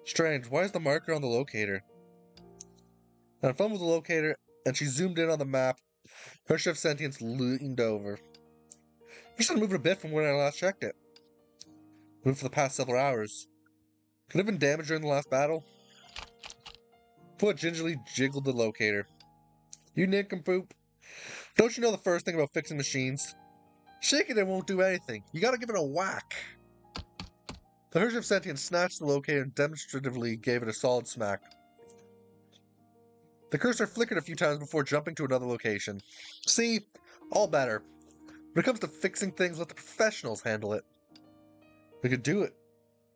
Strange, why is the marker on the locator? And I fumbled the locator, and she zoomed in on the map. Her Chef Sentience leaned over. Just had moved a bit from when I last checked it. Moved for the past several hours. Could it have been damaged during the last battle? Foot gingerly jiggled the locator. You nincompoop. Don't you know the first thing about fixing machines? Shaking it won't do anything. You gotta give it a whack. The Herrscher of Sentience snatched the locator and demonstratively gave it a solid smack. The cursor flickered a few times before jumping to another location. See? All better. When it comes to fixing things, let the professionals handle it. We could do it.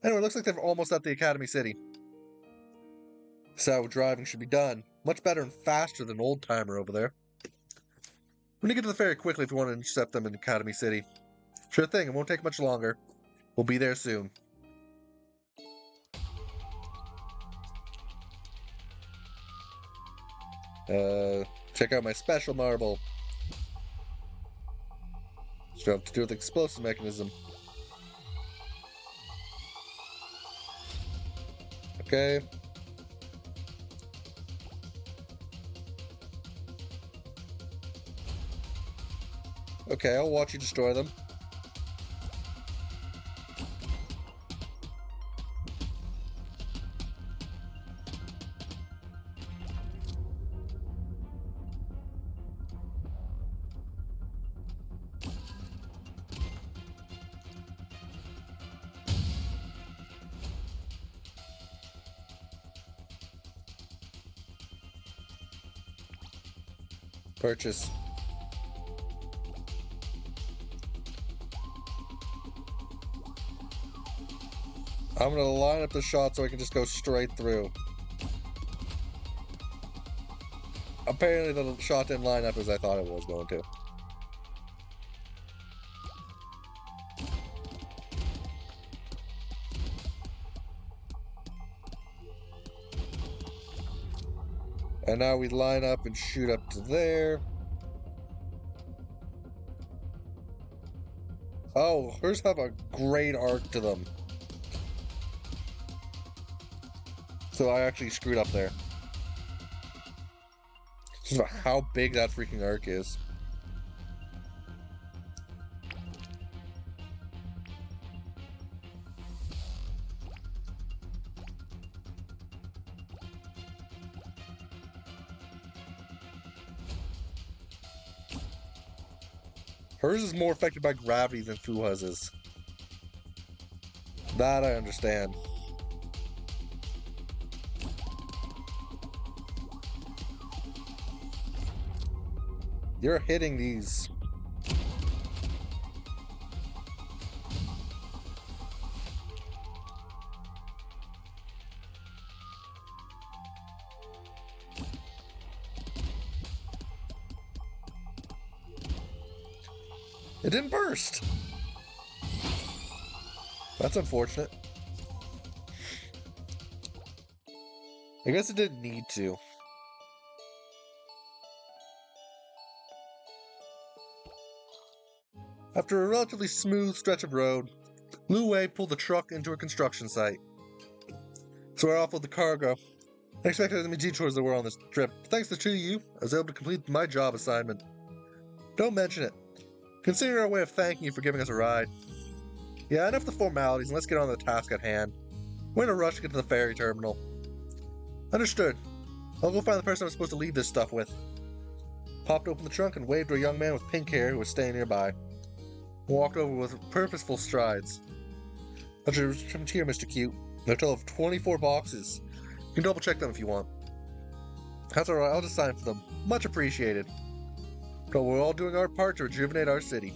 Anyway, it looks like they're almost at the Academy City. This is how driving should be done. Much better and faster than Old Timer over there. We need to get to the ferry quickly if we want to intercept them in Academy City. Sure thing, it won't take much longer. We'll be there soon. Check out my special marble. Still have to do with the explosive mechanism. Okay. Okay, I'll watch you destroy them. Purchase. I'm gonna line up the shot so I can just go straight through. Apparently the shot didn't line up as I thought it was going to. And now we line up and shoot up to there. Oh, hers have a great arc to them. So I actually screwed up there. Just about how big that freaking arc is. Hers is more affected by gravity than Fuha's is. That I understand. You're hitting these. It didn't burst. That's unfortunate. I guess it didn't need to. After a relatively smooth stretch of road, Lu Wei pulled the truck into a construction site. So I offloaded the cargo. I expected as many detours there were on this trip. Thanks to the two of you, I was able to complete my job assignment. Don't mention it. Consider our way of thanking you for giving us a ride. Yeah, enough of the formalities and let's get on to the task at hand. We're in a rush to get to the ferry terminal. Understood. I'll go find the person I'm supposed to leave this stuff with. Popped open the trunk and waved to a young man with pink hair who was staying nearby. Walked over with purposeful strides. Come here, Mr. Cute. They're a total of 24 boxes. You can double check them if you want. That's alright, I'll just sign for them. Much appreciated. But we're all doing our part to rejuvenate our city.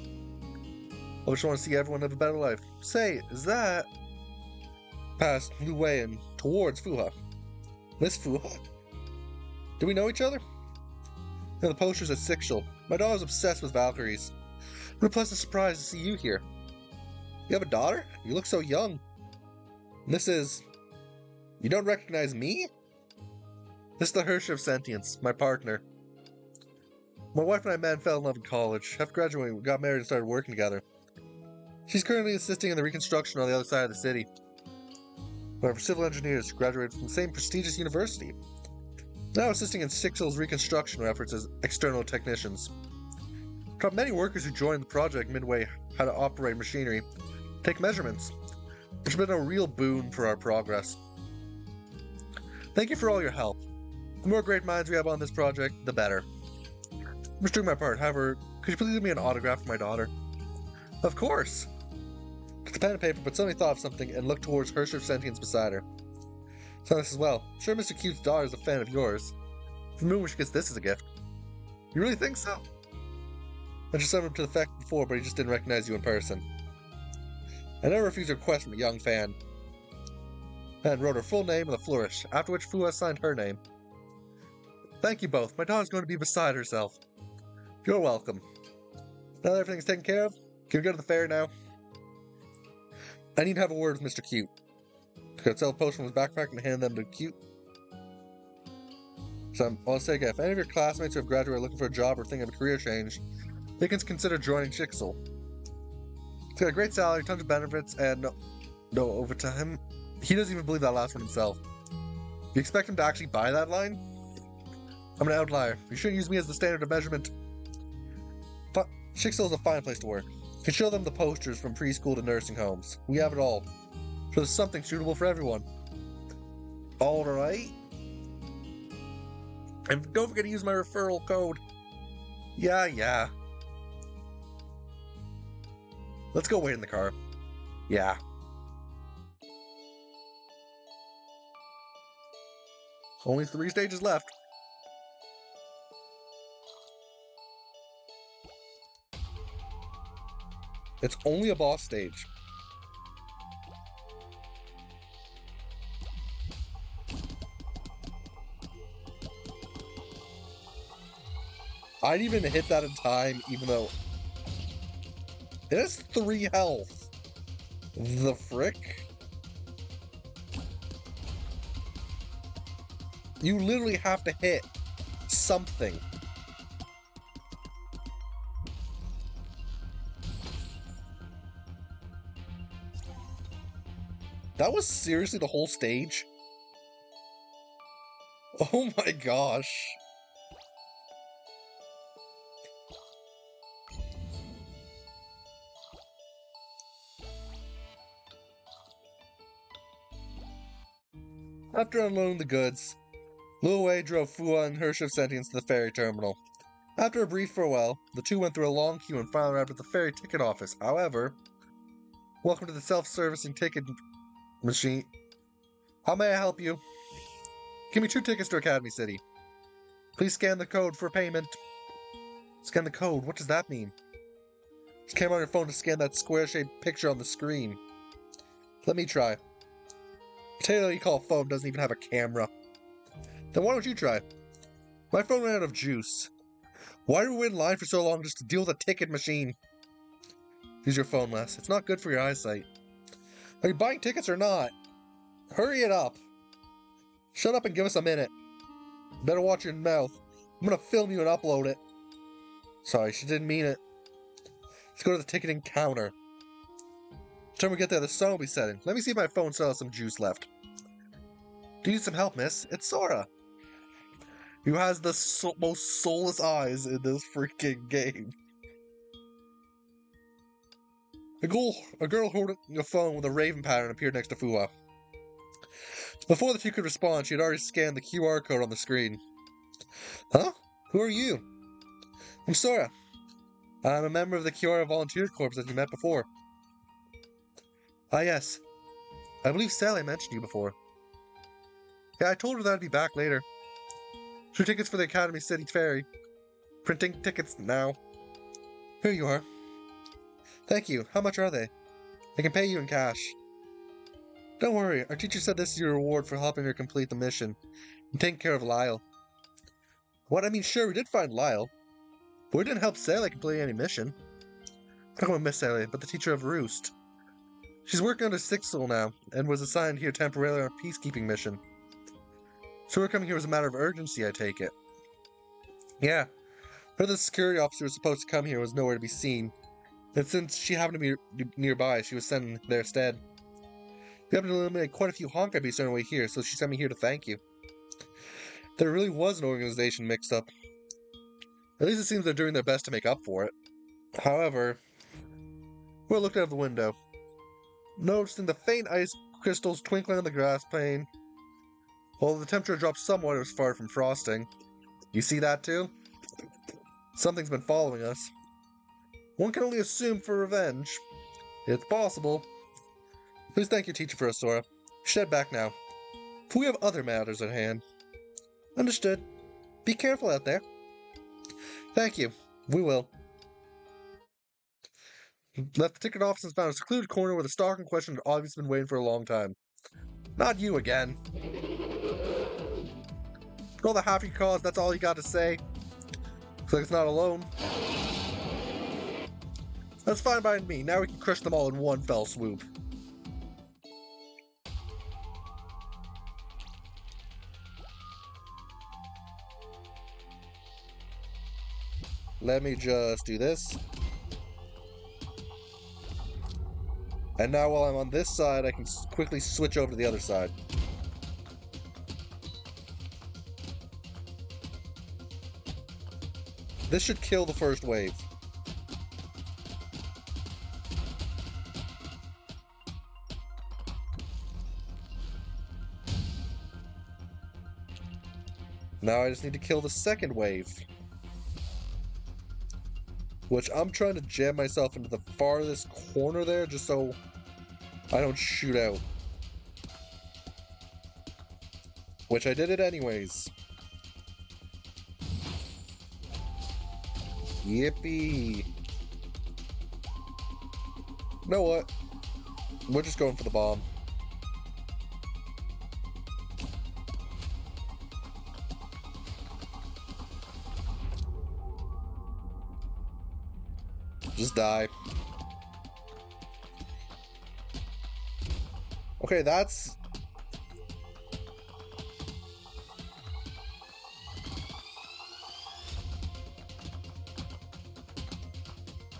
I just want to see everyone live a better life. Say, is that... Past Lu Wei and towards Fuha. Miss Fuha? Do we know each other? And the poster's at Sixel. My daughter's obsessed with Valkyries. I'm a pleasant surprise to see you here. You have a daughter? You look so young. And this is... You don't recognize me? This is the Herrscher of Sentience, my partner. My wife and I met and fell in love in college. After graduating, we got married and started working together. She's currently assisting in the reconstruction on the other side of the city. But for civil engineers, she graduated from the same prestigious university. Now assisting in Sixel's reconstruction efforts as external technicians. Taught many workers who joined the project midway how to operate machinery, take measurements, which has been a real boon for our progress. Thank you for all your help. The more great minds we have on this project, the better. I'm just doing my part. However, could you please give me an autograph for my daughter? Of course! Took the pen and paper, but suddenly thought of something and looked towards Herrscher of Sentience beside her. So this as well. Sure, Mr. Cute's daughter is a fan of yours. For me, she gets this as a gift. You really think so? I just summoned him to the fact before, but he just didn't recognize you in person. I never refused a request from a young fan. And wrote her full name with a flourish, after which Fuha signed her name. Thank you both. My daughter's going to be beside herself. You're welcome. Now that everything's taken care of, can we go to the fair now? I need to have a word with Mr. Cute. Could sell a post from his backpack and hand them to Cute. So I'll say again, if any of your classmates who have graduated looking for a job or thinking of a career change, they can consider joining Chixel. It's got a great salary, tons of benefits, and no overtime. He doesn't even believe that last one himself. You expect him to actually buy that line? I'm an outlier. You shouldn't use me as the standard of measurement. But Chixel is a fine place to work. You can show them the posters from preschool to nursing homes. We have it all. So there's something suitable for everyone. Alright. And don't forget to use my referral code. Yeah. Let's go wait in the car. Yeah. Only 3 stages left. It's only a boss stage. I didn't even hit that in time, even though it has 3 health. The frick? You literally have to hit something. That was seriously the whole stage? Oh my gosh. After unloading the goods, Liu Wei drove Fua and her shift sentience to the ferry terminal. After a brief farewell, the two went through a long queue and finally arrived at the ferry ticket office. However, welcome to the self-servicing ticket machine. How may I help you? Give me 2 tickets to Academy City. Please scan the code for payment. Scan the code? What does that mean? Just camera on your phone to scan that square-shaped picture on the screen. Let me try. Potato you call a phone doesn't even have a camera. Then why don't you try? My phone ran out of juice. Why were we in line for so long just to deal with a ticket machine? Use your phone less. It's not good for your eyesight. Are you buying tickets or not? Hurry it up. Shut up and give us a minute. Better watch your mouth. I'm gonna film you and upload it. Sorry, she didn't mean it. Let's go to the ticketing counter. By the time we get there, the sun will be setting. Let me see if my phone still has some juice left. Do you need some help, miss? It's Sora. Who has the most soulless eyes in this freaking game. A girl holding a phone with a raven pattern appeared next to Fua. Before the two could respond, she had already scanned the QR code on the screen. Huh? Who are you? I'm Sora. I'm a member of the Kiora Volunteer Corps that you met before. Ah, yes. I believe Sally mentioned you before. Yeah, I told her that I'd be back later. 2 tickets for the Academy City Ferry. Printing tickets now. Here you are. Thank you. How much are they? I can pay you in cash. Don't worry, our teacher said this is your reward for helping her complete the mission and taking care of Lyle. What? I mean, sure, we did find Lyle, but we didn't help Sally complete any mission. I'm not going to miss Sally, but the teacher of Roost. She's working under Sixel now, and was assigned here temporarily on a peacekeeping mission. So her coming here was a matter of urgency, I take it. Yeah. Her the security officer was supposed to come here was nowhere to be seen, and since she happened to be nearby, she was sent there instead. We happened to eliminate quite a few Honkai beasts on our way here, so she sent me here to thank you. There really was an organization mixed up. At least it seems they're doing their best to make up for it. However, we're looking out of the window, noticing the faint ice crystals twinkling on the grass pane. While the temperature dropped somewhat, it was far from frosting. You see that too? Something's been following us. One can only assume for revenge. It's possible. Please thank your teacher for us, Sora. Shed back now. For we have other matters at hand. Understood. Be careful out there. Thank you. We will. Left the ticket office and found a secluded corner where the stalker in question had obviously been waiting for a long time. Not you again. All the half you caused, that's all you got to say. Looks like it's not alone. That's fine by me. Now we can crush them all in one fell swoop. Let me just do this. And now while I'm on this side, I can quickly switch over to the other side. This should kill the first wave. Now I just need to kill the second wave. Which I'm trying to jam myself into the farthest corner there just so I don't shoot out. Which I did it anyways. Yippee. You know what? We're just going for the bomb. Just die. Okay, that's...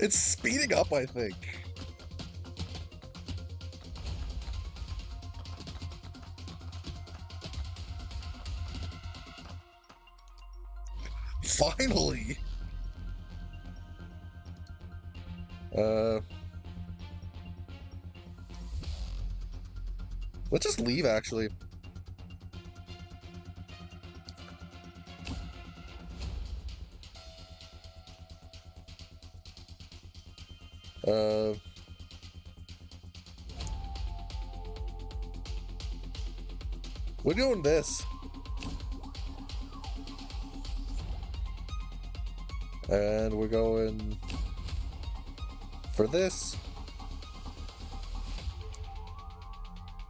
It's speeding up, I think. Finally! Let's just leave, actually. We're doing this. And we're going for this.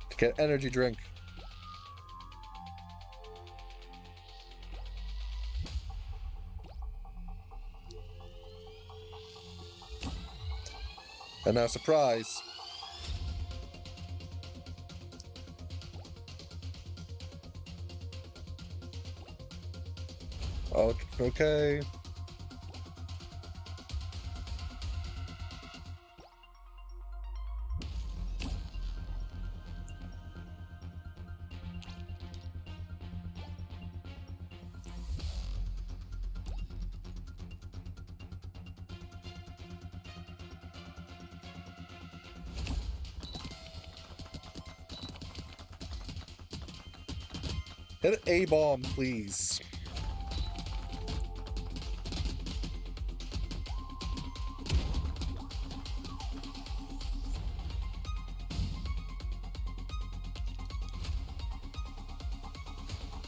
To get energy drink. And now, surprise. Okay. Hit an A-bomb, please.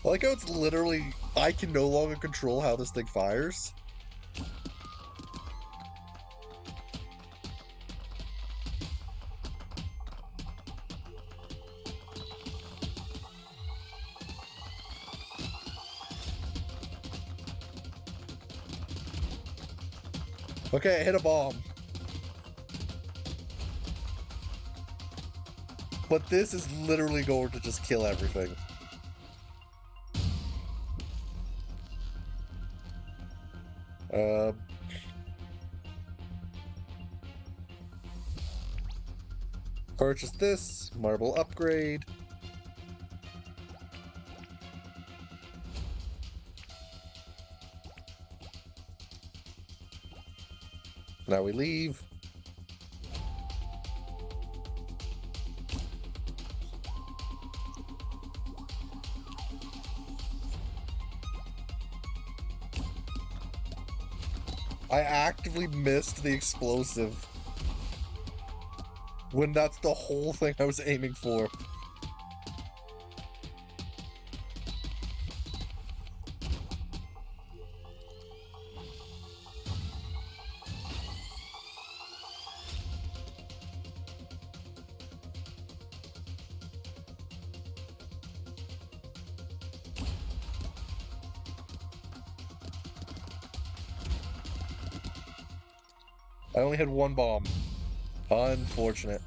I like how it's literally, I can no longer control how this thing fires. Okay, I hit a bomb. But this is literally going to just kill everything. Purchase this, marble upgrade. Now we leave. I actively missed the explosive. When that's the whole thing I was aiming for. I only had one bomb. Unfortunate.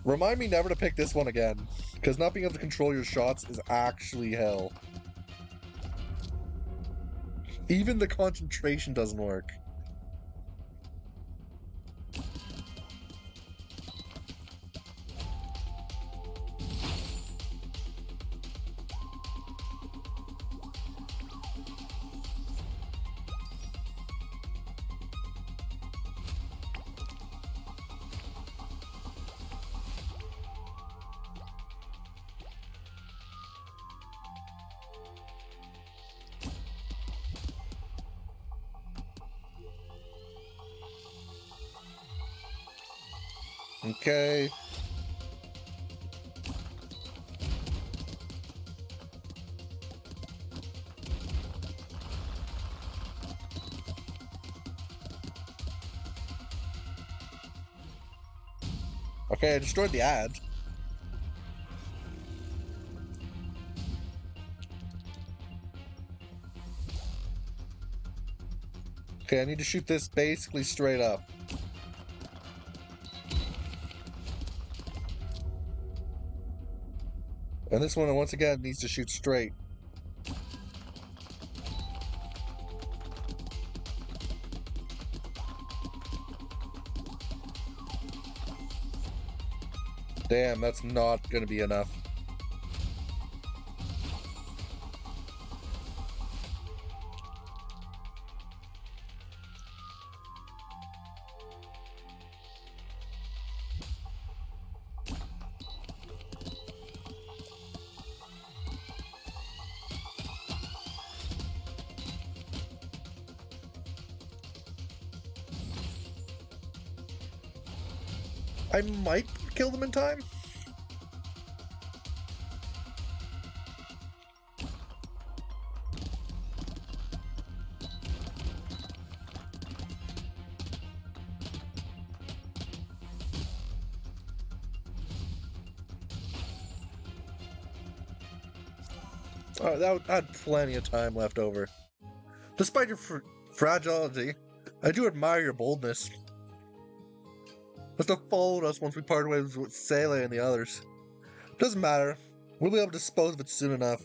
Remind me never to pick this one again, because not being able to control your shots is actually hell. Even the concentration doesn't work. Okay. Okay, I destroyed the ad. Okay, I need to shoot this basically straight up. And this one, once again, needs to shoot straight. Damn, that's not gonna be enough. I might kill them in time. I had plenty of time left over. Despite your fragility, I do admire your boldness. Must have followed us once we parted ways with Sele and the others. Doesn't matter. We'll be able to dispose of it soon enough.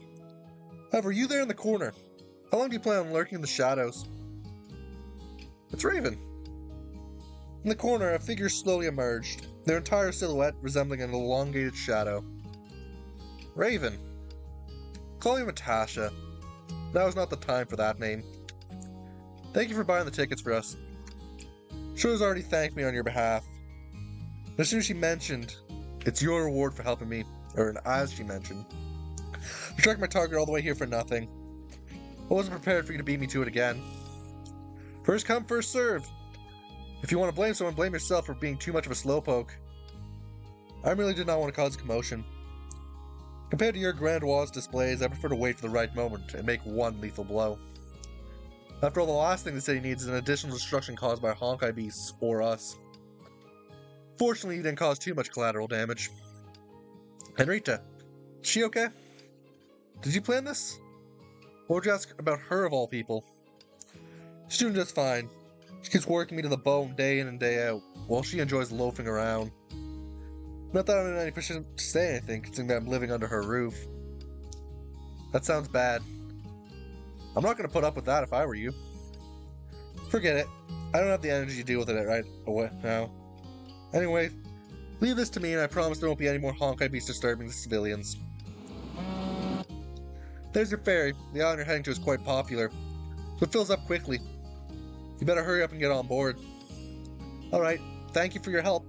However, you there in the corner. How long do you plan on lurking in the shadows? It's Raven. In the corner, a figure slowly emerged, their entire silhouette resembling an elongated shadow. Raven. Call me Natasha. Now is not the time for that name. Thank you for buying the tickets for us. Shore's already thanked me on your behalf. As soon as she mentioned, it's your reward for helping me, or as she mentioned. I tracked my target all the way here for nothing. I wasn't prepared for you to beat me to it again. First come, first serve. If you want to blame someone, blame yourself for being too much of a slowpoke. I really did not want to cause a commotion. Compared to your grandiose displays, I prefer to wait for the right moment and make one lethal blow. After all, the last thing the city needs is an additional destruction caused by Honkai beasts or us. Fortunately, you didn't cause too much collateral damage. Henrietta, is she okay? Did you plan this? What would you ask about her of all people? She's doing just fine. She keeps working me to the bone day in and day out, while she enjoys loafing around. Not that I'm in any position to say anything, considering that I'm living under her roof. That sounds bad. I'm not going to put up with that if I were you. Forget it. I don't have the energy to deal with it right away now. Anyway, leave this to me and I promise there won't be any more Honkai beasts disturbing the civilians. There's your ferry. The island you're heading to is quite popular, so it fills up quickly. You better hurry up and get on board. Alright, thank you for your help.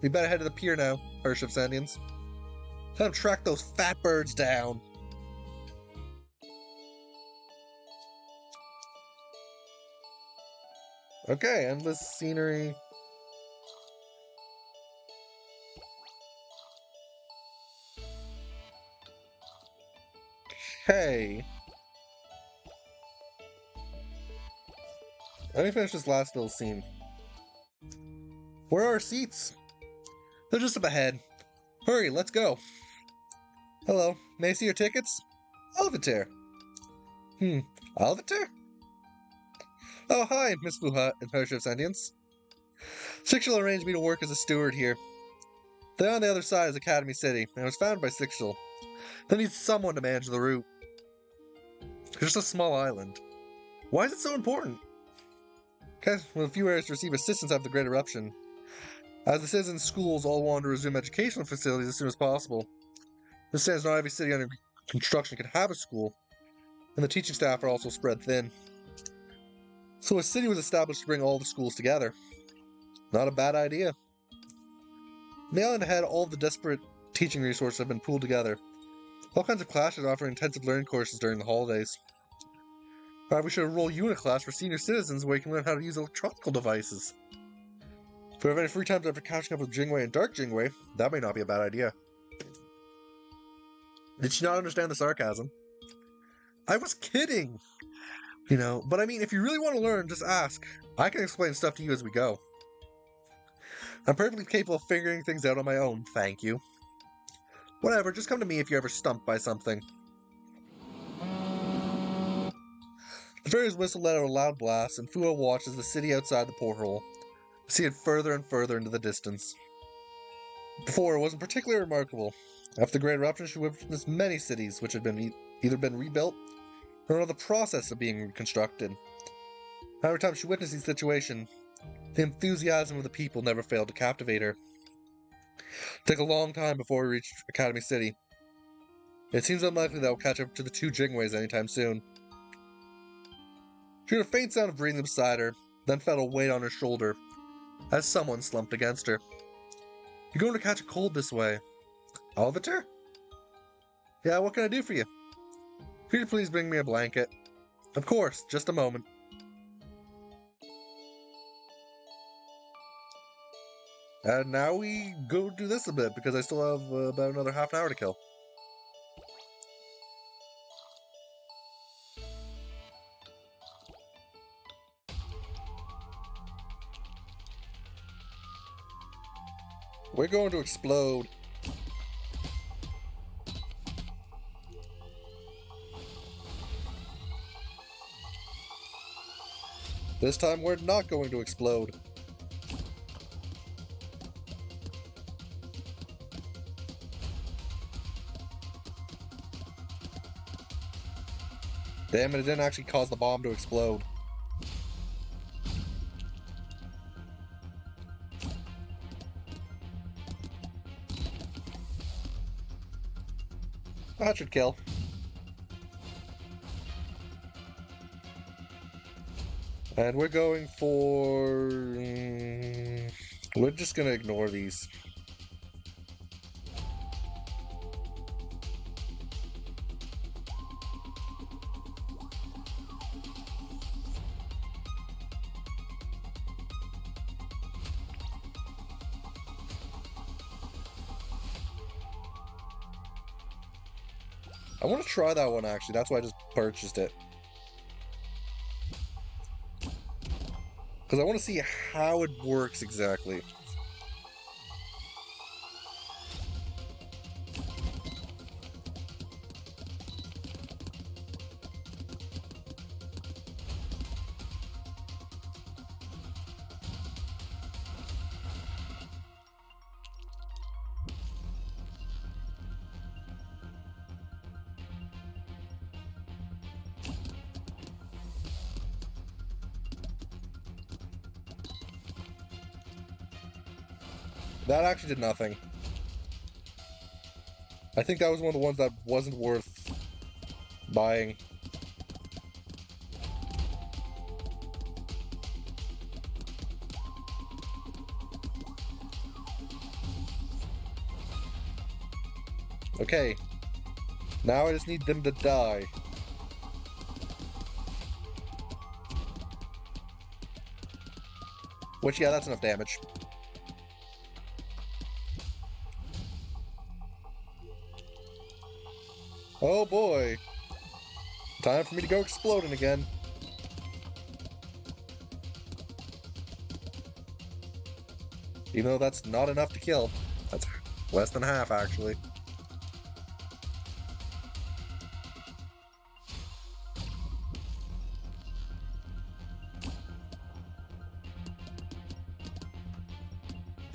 We better head to the pier now, Hirsch of Sandians. Time to track those fat birds down. Okay, endless scenery. Okay. Let me finish this last little scene. Where are our seats? They're just up ahead. Hurry, let's go. Hello, may I see your tickets? Alvater. Alvater? Oh, hi, Miss Fuha and Hirsch of Sandians. Sixel arranged me to work as a steward here. The on the other side is Academy City, and it was founded by Sixel. They need someone to manage the route. It's just a small island. Why is it so important? Because with a few areas to receive assistance after the Great Eruption. As the citizens' schools all want to resume educational facilities as soon as possible. This stands not every city under construction can have a school, and the teaching staff are also spread thin. So a city was established to bring all the schools together. Not a bad idea. On the island ahead, all of the desperate teaching resources have been pooled together. All kinds of classes offer intensive learning courses during the holidays. Perhaps we should enroll you in a class for senior citizens where you can learn how to use electronic devices. If we have any free time after catching up with Jingwei and Dark Jingwei, that may not be a bad idea. Did she not understand the sarcasm? I was kidding! You know, but I mean, if you really want to learn, just ask. I can explain stuff to you as we go. I'm perfectly capable of figuring things out on my own, thank you. Whatever, just come to me if you're ever stumped by something. The ferry's whistle let out a loud blast, and Fuo watched as the city outside the porthole receded further and further into the distance. Before, it wasn't particularly remarkable. After the Great Eruption, she witnessed many cities which had been either been rebuilt or in the process of being reconstructed. Every time she witnessed these situations, the enthusiasm of the people never failed to captivate her. Take a long time before we reach Academy City. It seems unlikely that we'll catch up to the two Jingweis anytime soon. She heard a faint sound of breathing beside her, then felt a weight on her shoulder as someone slumped against her. You're going to catch a cold this way. Oliver? Yeah, what can I do for you? Could you please bring me a blanket? Of course, just a moment. And now we go do this a bit, because I still have about another half an hour to kill. We're going to explode. This time we're not going to explode. Damn it, it didn't actually cause the bomb to explode. That should kill. And we're going for... we're just gonna ignore these. I want to try that one, actually. That's why I just purchased it. Because I want to see how it works exactly. That actually did nothing. I think that was one of the ones that wasn't worth buying. Okay. Now I just need them to die. Which, yeah, that's enough damage. Oh boy. Time for me to go exploding again. Even though that's not enough to kill. That's less than half, actually.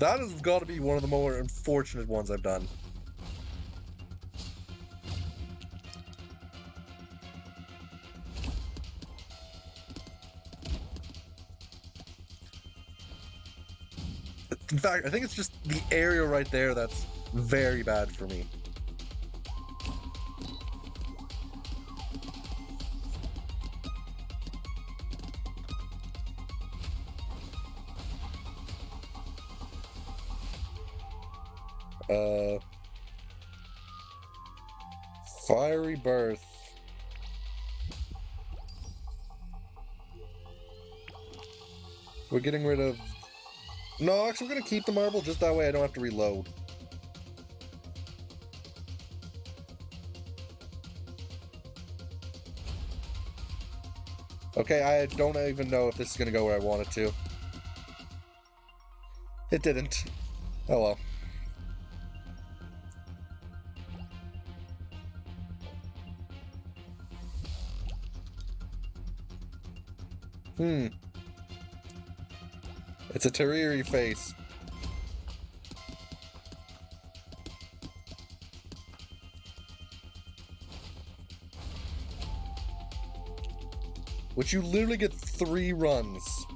That has got to be one of the more unfortunate ones I've done. In fact, I think it's just the area right there that's very bad for me. Fiery Birth. We're getting rid of... No, actually, I'm going to keep the marble, just that way I don't have to reload. Okay, I don't even know if this is going to go where I want it to. It didn't. Oh well. It's a Teriri face. Which you literally get 3 runs.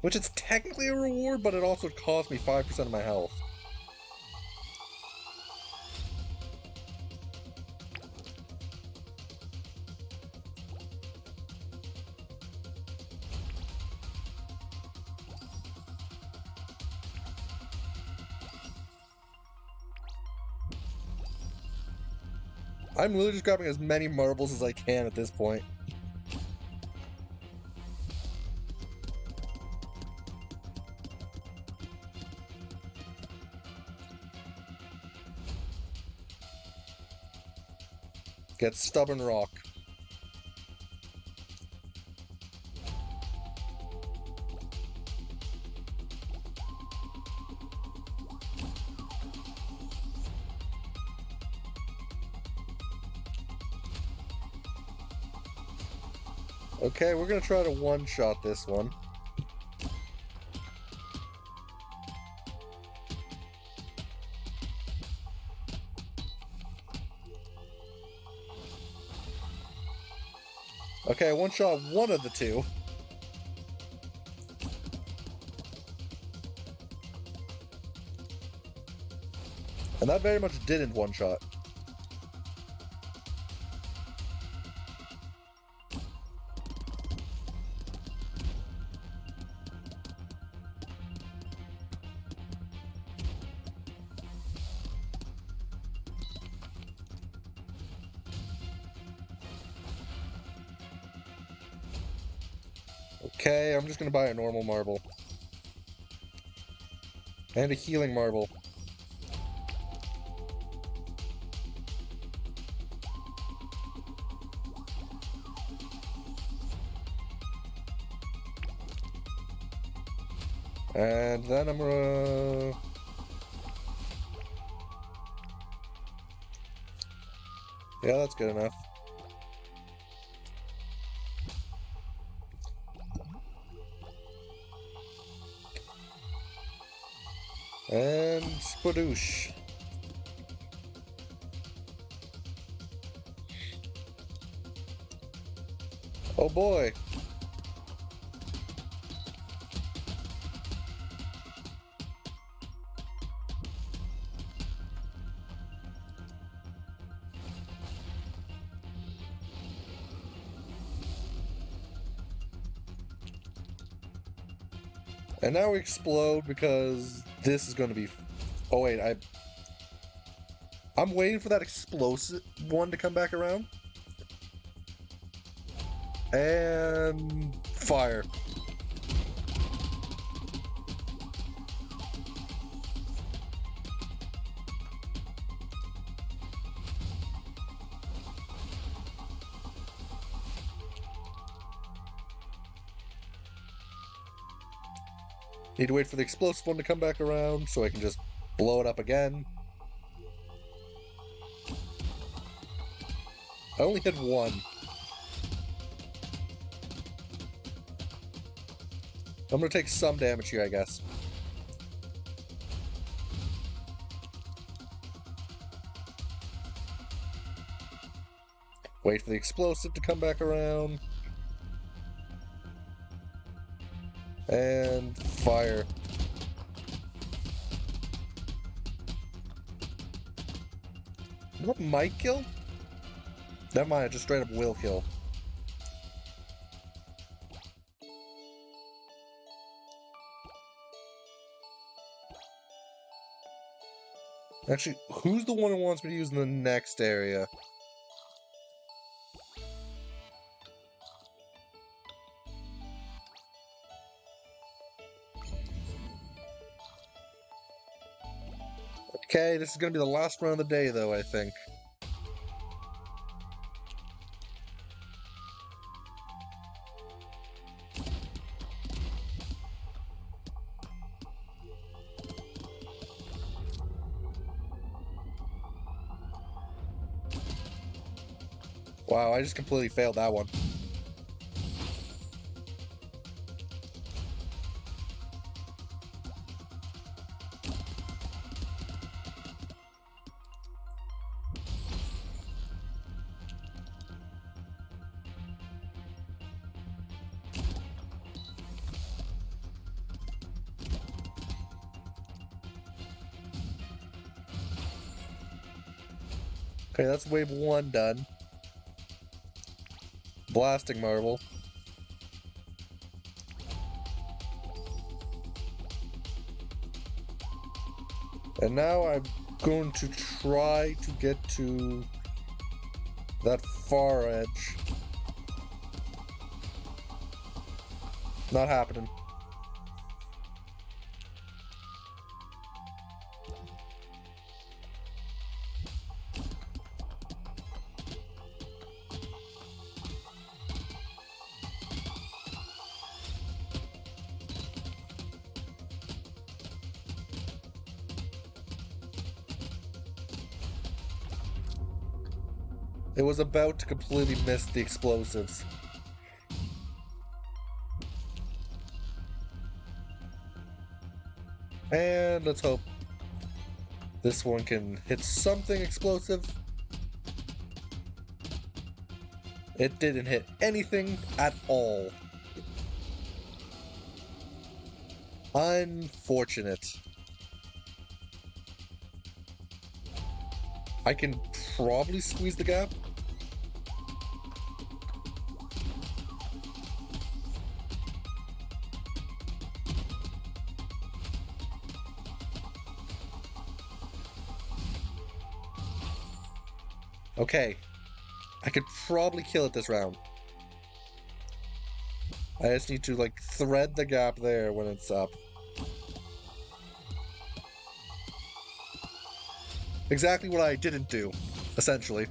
Which is technically a reward, but it also cost me 5% of my health. I'm literally just grabbing as many marbles as I can at this point. Get stubborn rock. Okay, we're gonna try to one-shot this one. Okay, one-shot one of the two. And that very much didn't one-shot. Okay, I'm just gonna buy a normal marble. And a healing marble. And then I'm gonna... Yeah, that's good enough. And spadoosh. Oh boy. And now we explode because this is going to be... Oh wait, I'm waiting for that explosive one to come back around. And... fire. Need to wait for the explosive one to come back around so I can just blow it up again. I only hit one. I'm gonna take some damage here, I guess. Wait for the explosive to come back around. And fire. That might kill? Never mind, it just straight up will kill. Actually, who's the one who wants me to use in the next area? Okay, this is gonna be the last run of the day, though, I think. Wow, I just completely failed that one. Okay, that's wave 1 done. Blasting marble. And now I'm going to try to get to that far edge. Not happening. It was about to completely miss the explosives. And let's hope this one can hit something explosive. It didn't hit anything at all. Unfortunate. I can probably squeeze the gap. Okay. I could probably kill it this round. I just need to, like, thread the gap there when it's up. Exactly what I didn't do, essentially.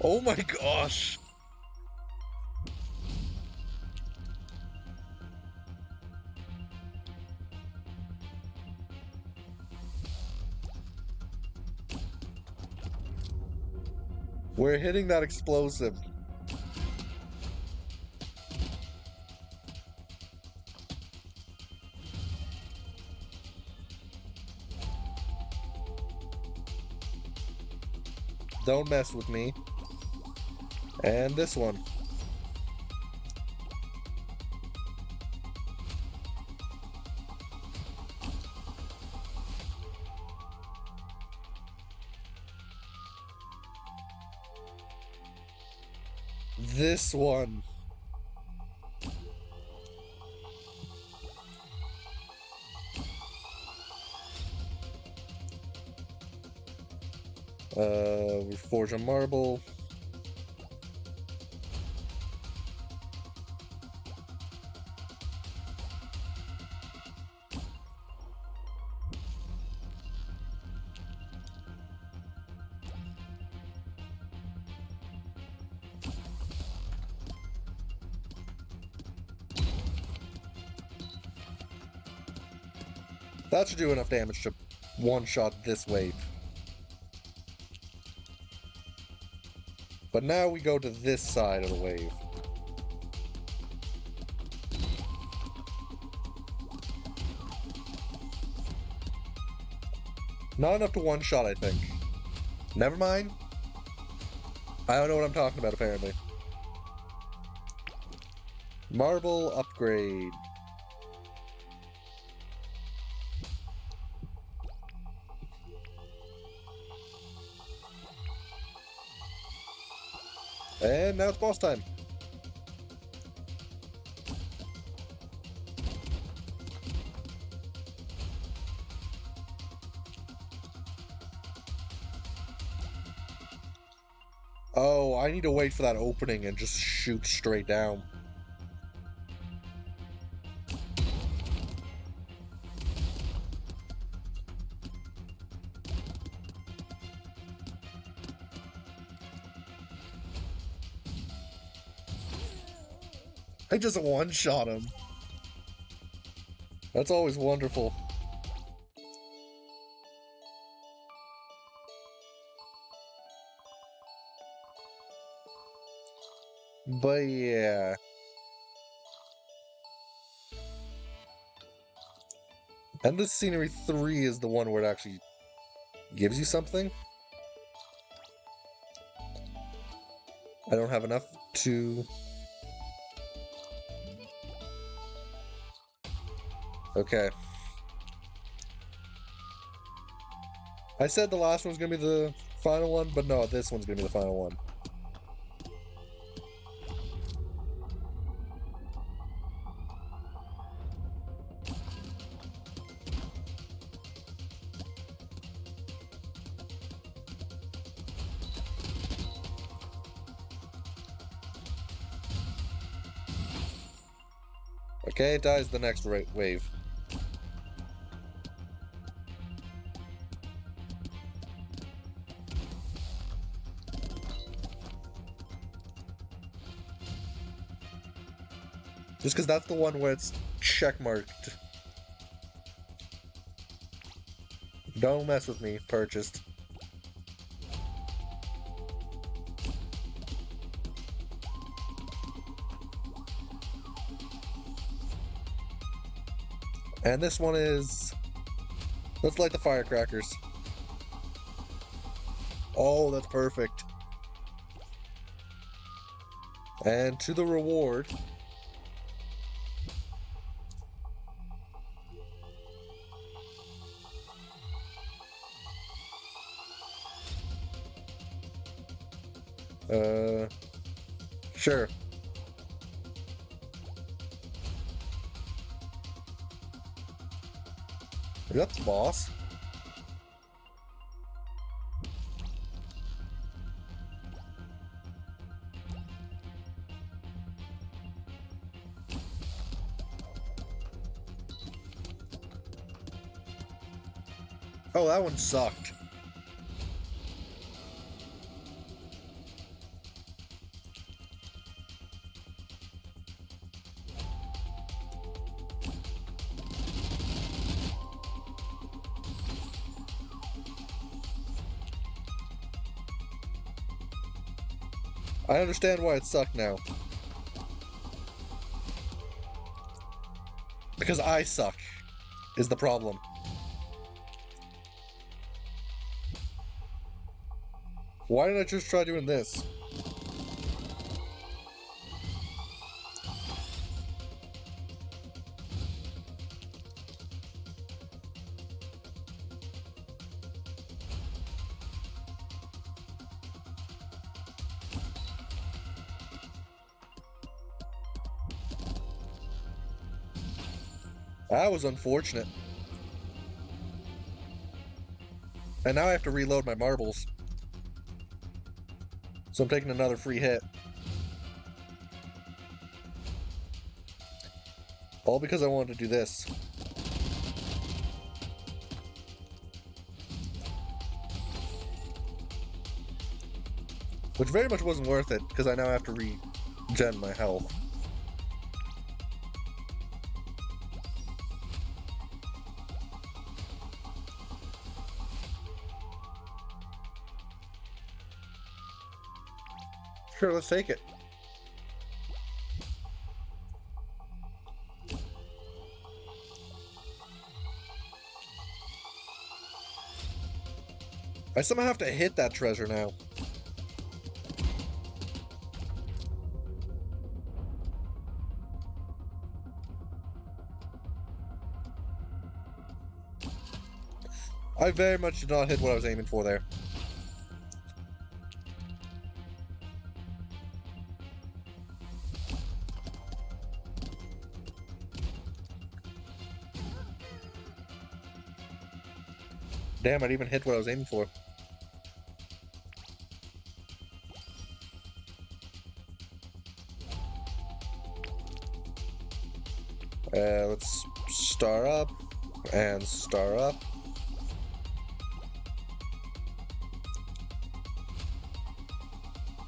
Oh my gosh! We're hitting that explosive. Don't mess with me. And this one. This one. We forge a marble. That should do enough damage to one-shot this wave. But now we go to this side of the wave. Not enough to one-shot, I think. Never mind. I don't know what I'm talking about, apparently. Marble upgrade. And now it's boss time. Oh, I need to wait for that opening and just shoot straight down. I just one-shot him. That's always wonderful. But yeah. Endless Scenery 3 is the one where it actually gives you something. I don't have enough to... Okay. I said the last one's gonna be the final one, but no, this one's gonna be the final one. Okay, it dies the next wave. Just because that's the one where it's checkmarked. Don't mess with me, purchased. And this one is... Let's light the firecrackers. Oh, that's perfect. And to the reward. Sure. That's the boss. Oh, that one sucked. I understand why it sucked now. Because I suck, is the problem. Why didn't I just try doing this? That was unfortunate. And now I have to reload my marbles. So I'm taking another free hit. All because I wanted to do this. Which very much wasn't worth it, because I now have to regen my health. Sure, let's take it. I somehow have to hit that treasure now. I very much did not hit what I was aiming for there. Damn, I didn't even hit what I was aiming for. Let's star up and star up.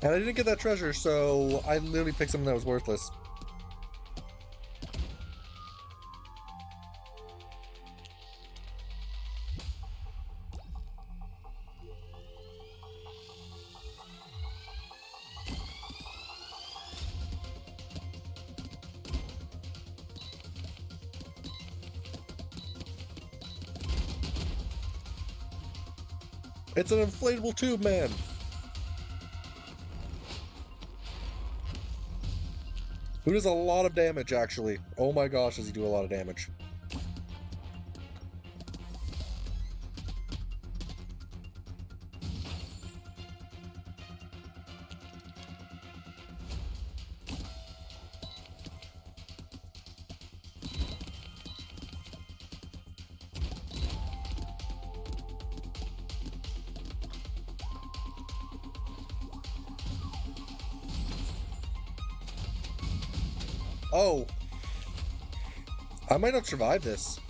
And I didn't get that treasure, so I literally picked something that was worthless. It's an inflatable tube, man! Who does a lot of damage, actually. Oh my gosh, does he do a lot of damage. Oh. I might not survive this.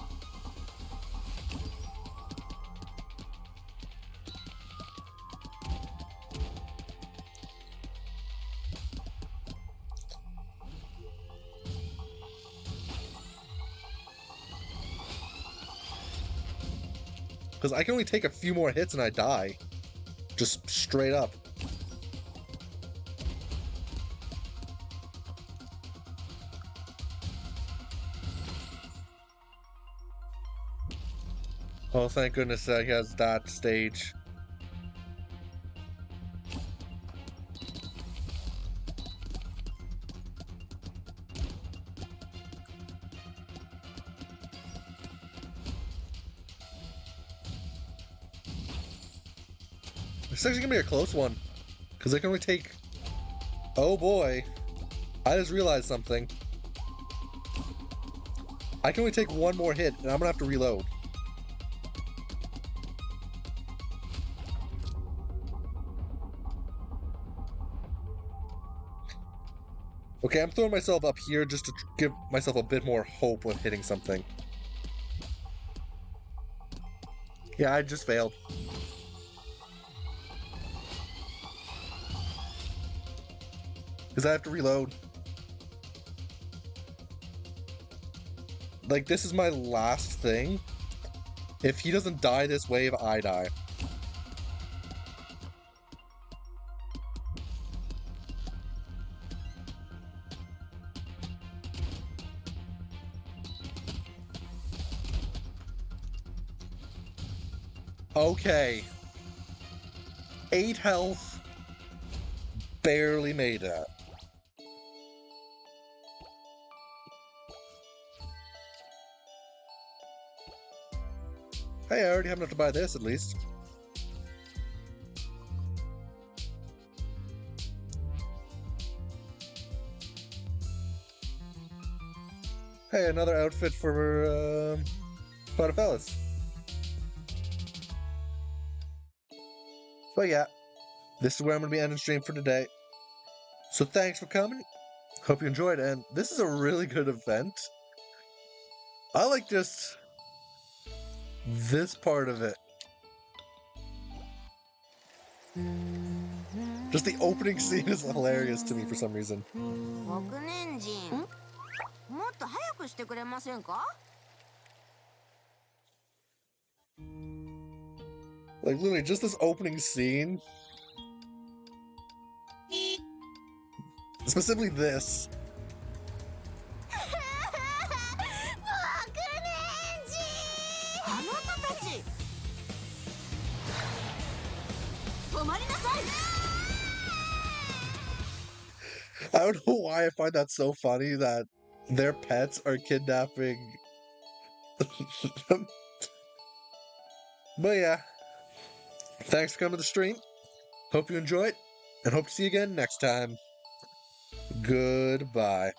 Because I can only take a few more hits and I die. Just straight up. Oh, thank goodness he has that stage. This is actually gonna be a close one. Because I can only take... Oh boy. I just realized something. I can only take one more hit, and I'm gonna have to reload. Okay, I'm throwing myself up here just to give myself a bit more hope when hitting something. Yeah, I just failed. Because I have to reload. Like, this is my last thing. If he doesn't die this wave, I die. Okay. 8 health. Barely made that. Hey, I already have enough to buy this, at least. Hey, another outfit for, Fellas. But yeah, this is where I'm going to be ending stream for today. So thanks for coming. Hope you enjoyed, and this is a really good event. I like just this part of it. Just the opening scene is hilarious to me for some reason. Like, literally, just this opening scene. Specifically this. I don't know why I find that so funny that their pets are kidnapping. But yeah, thanks for coming to the stream. Hope you enjoyed, and hope to see you again next time. Goodbye.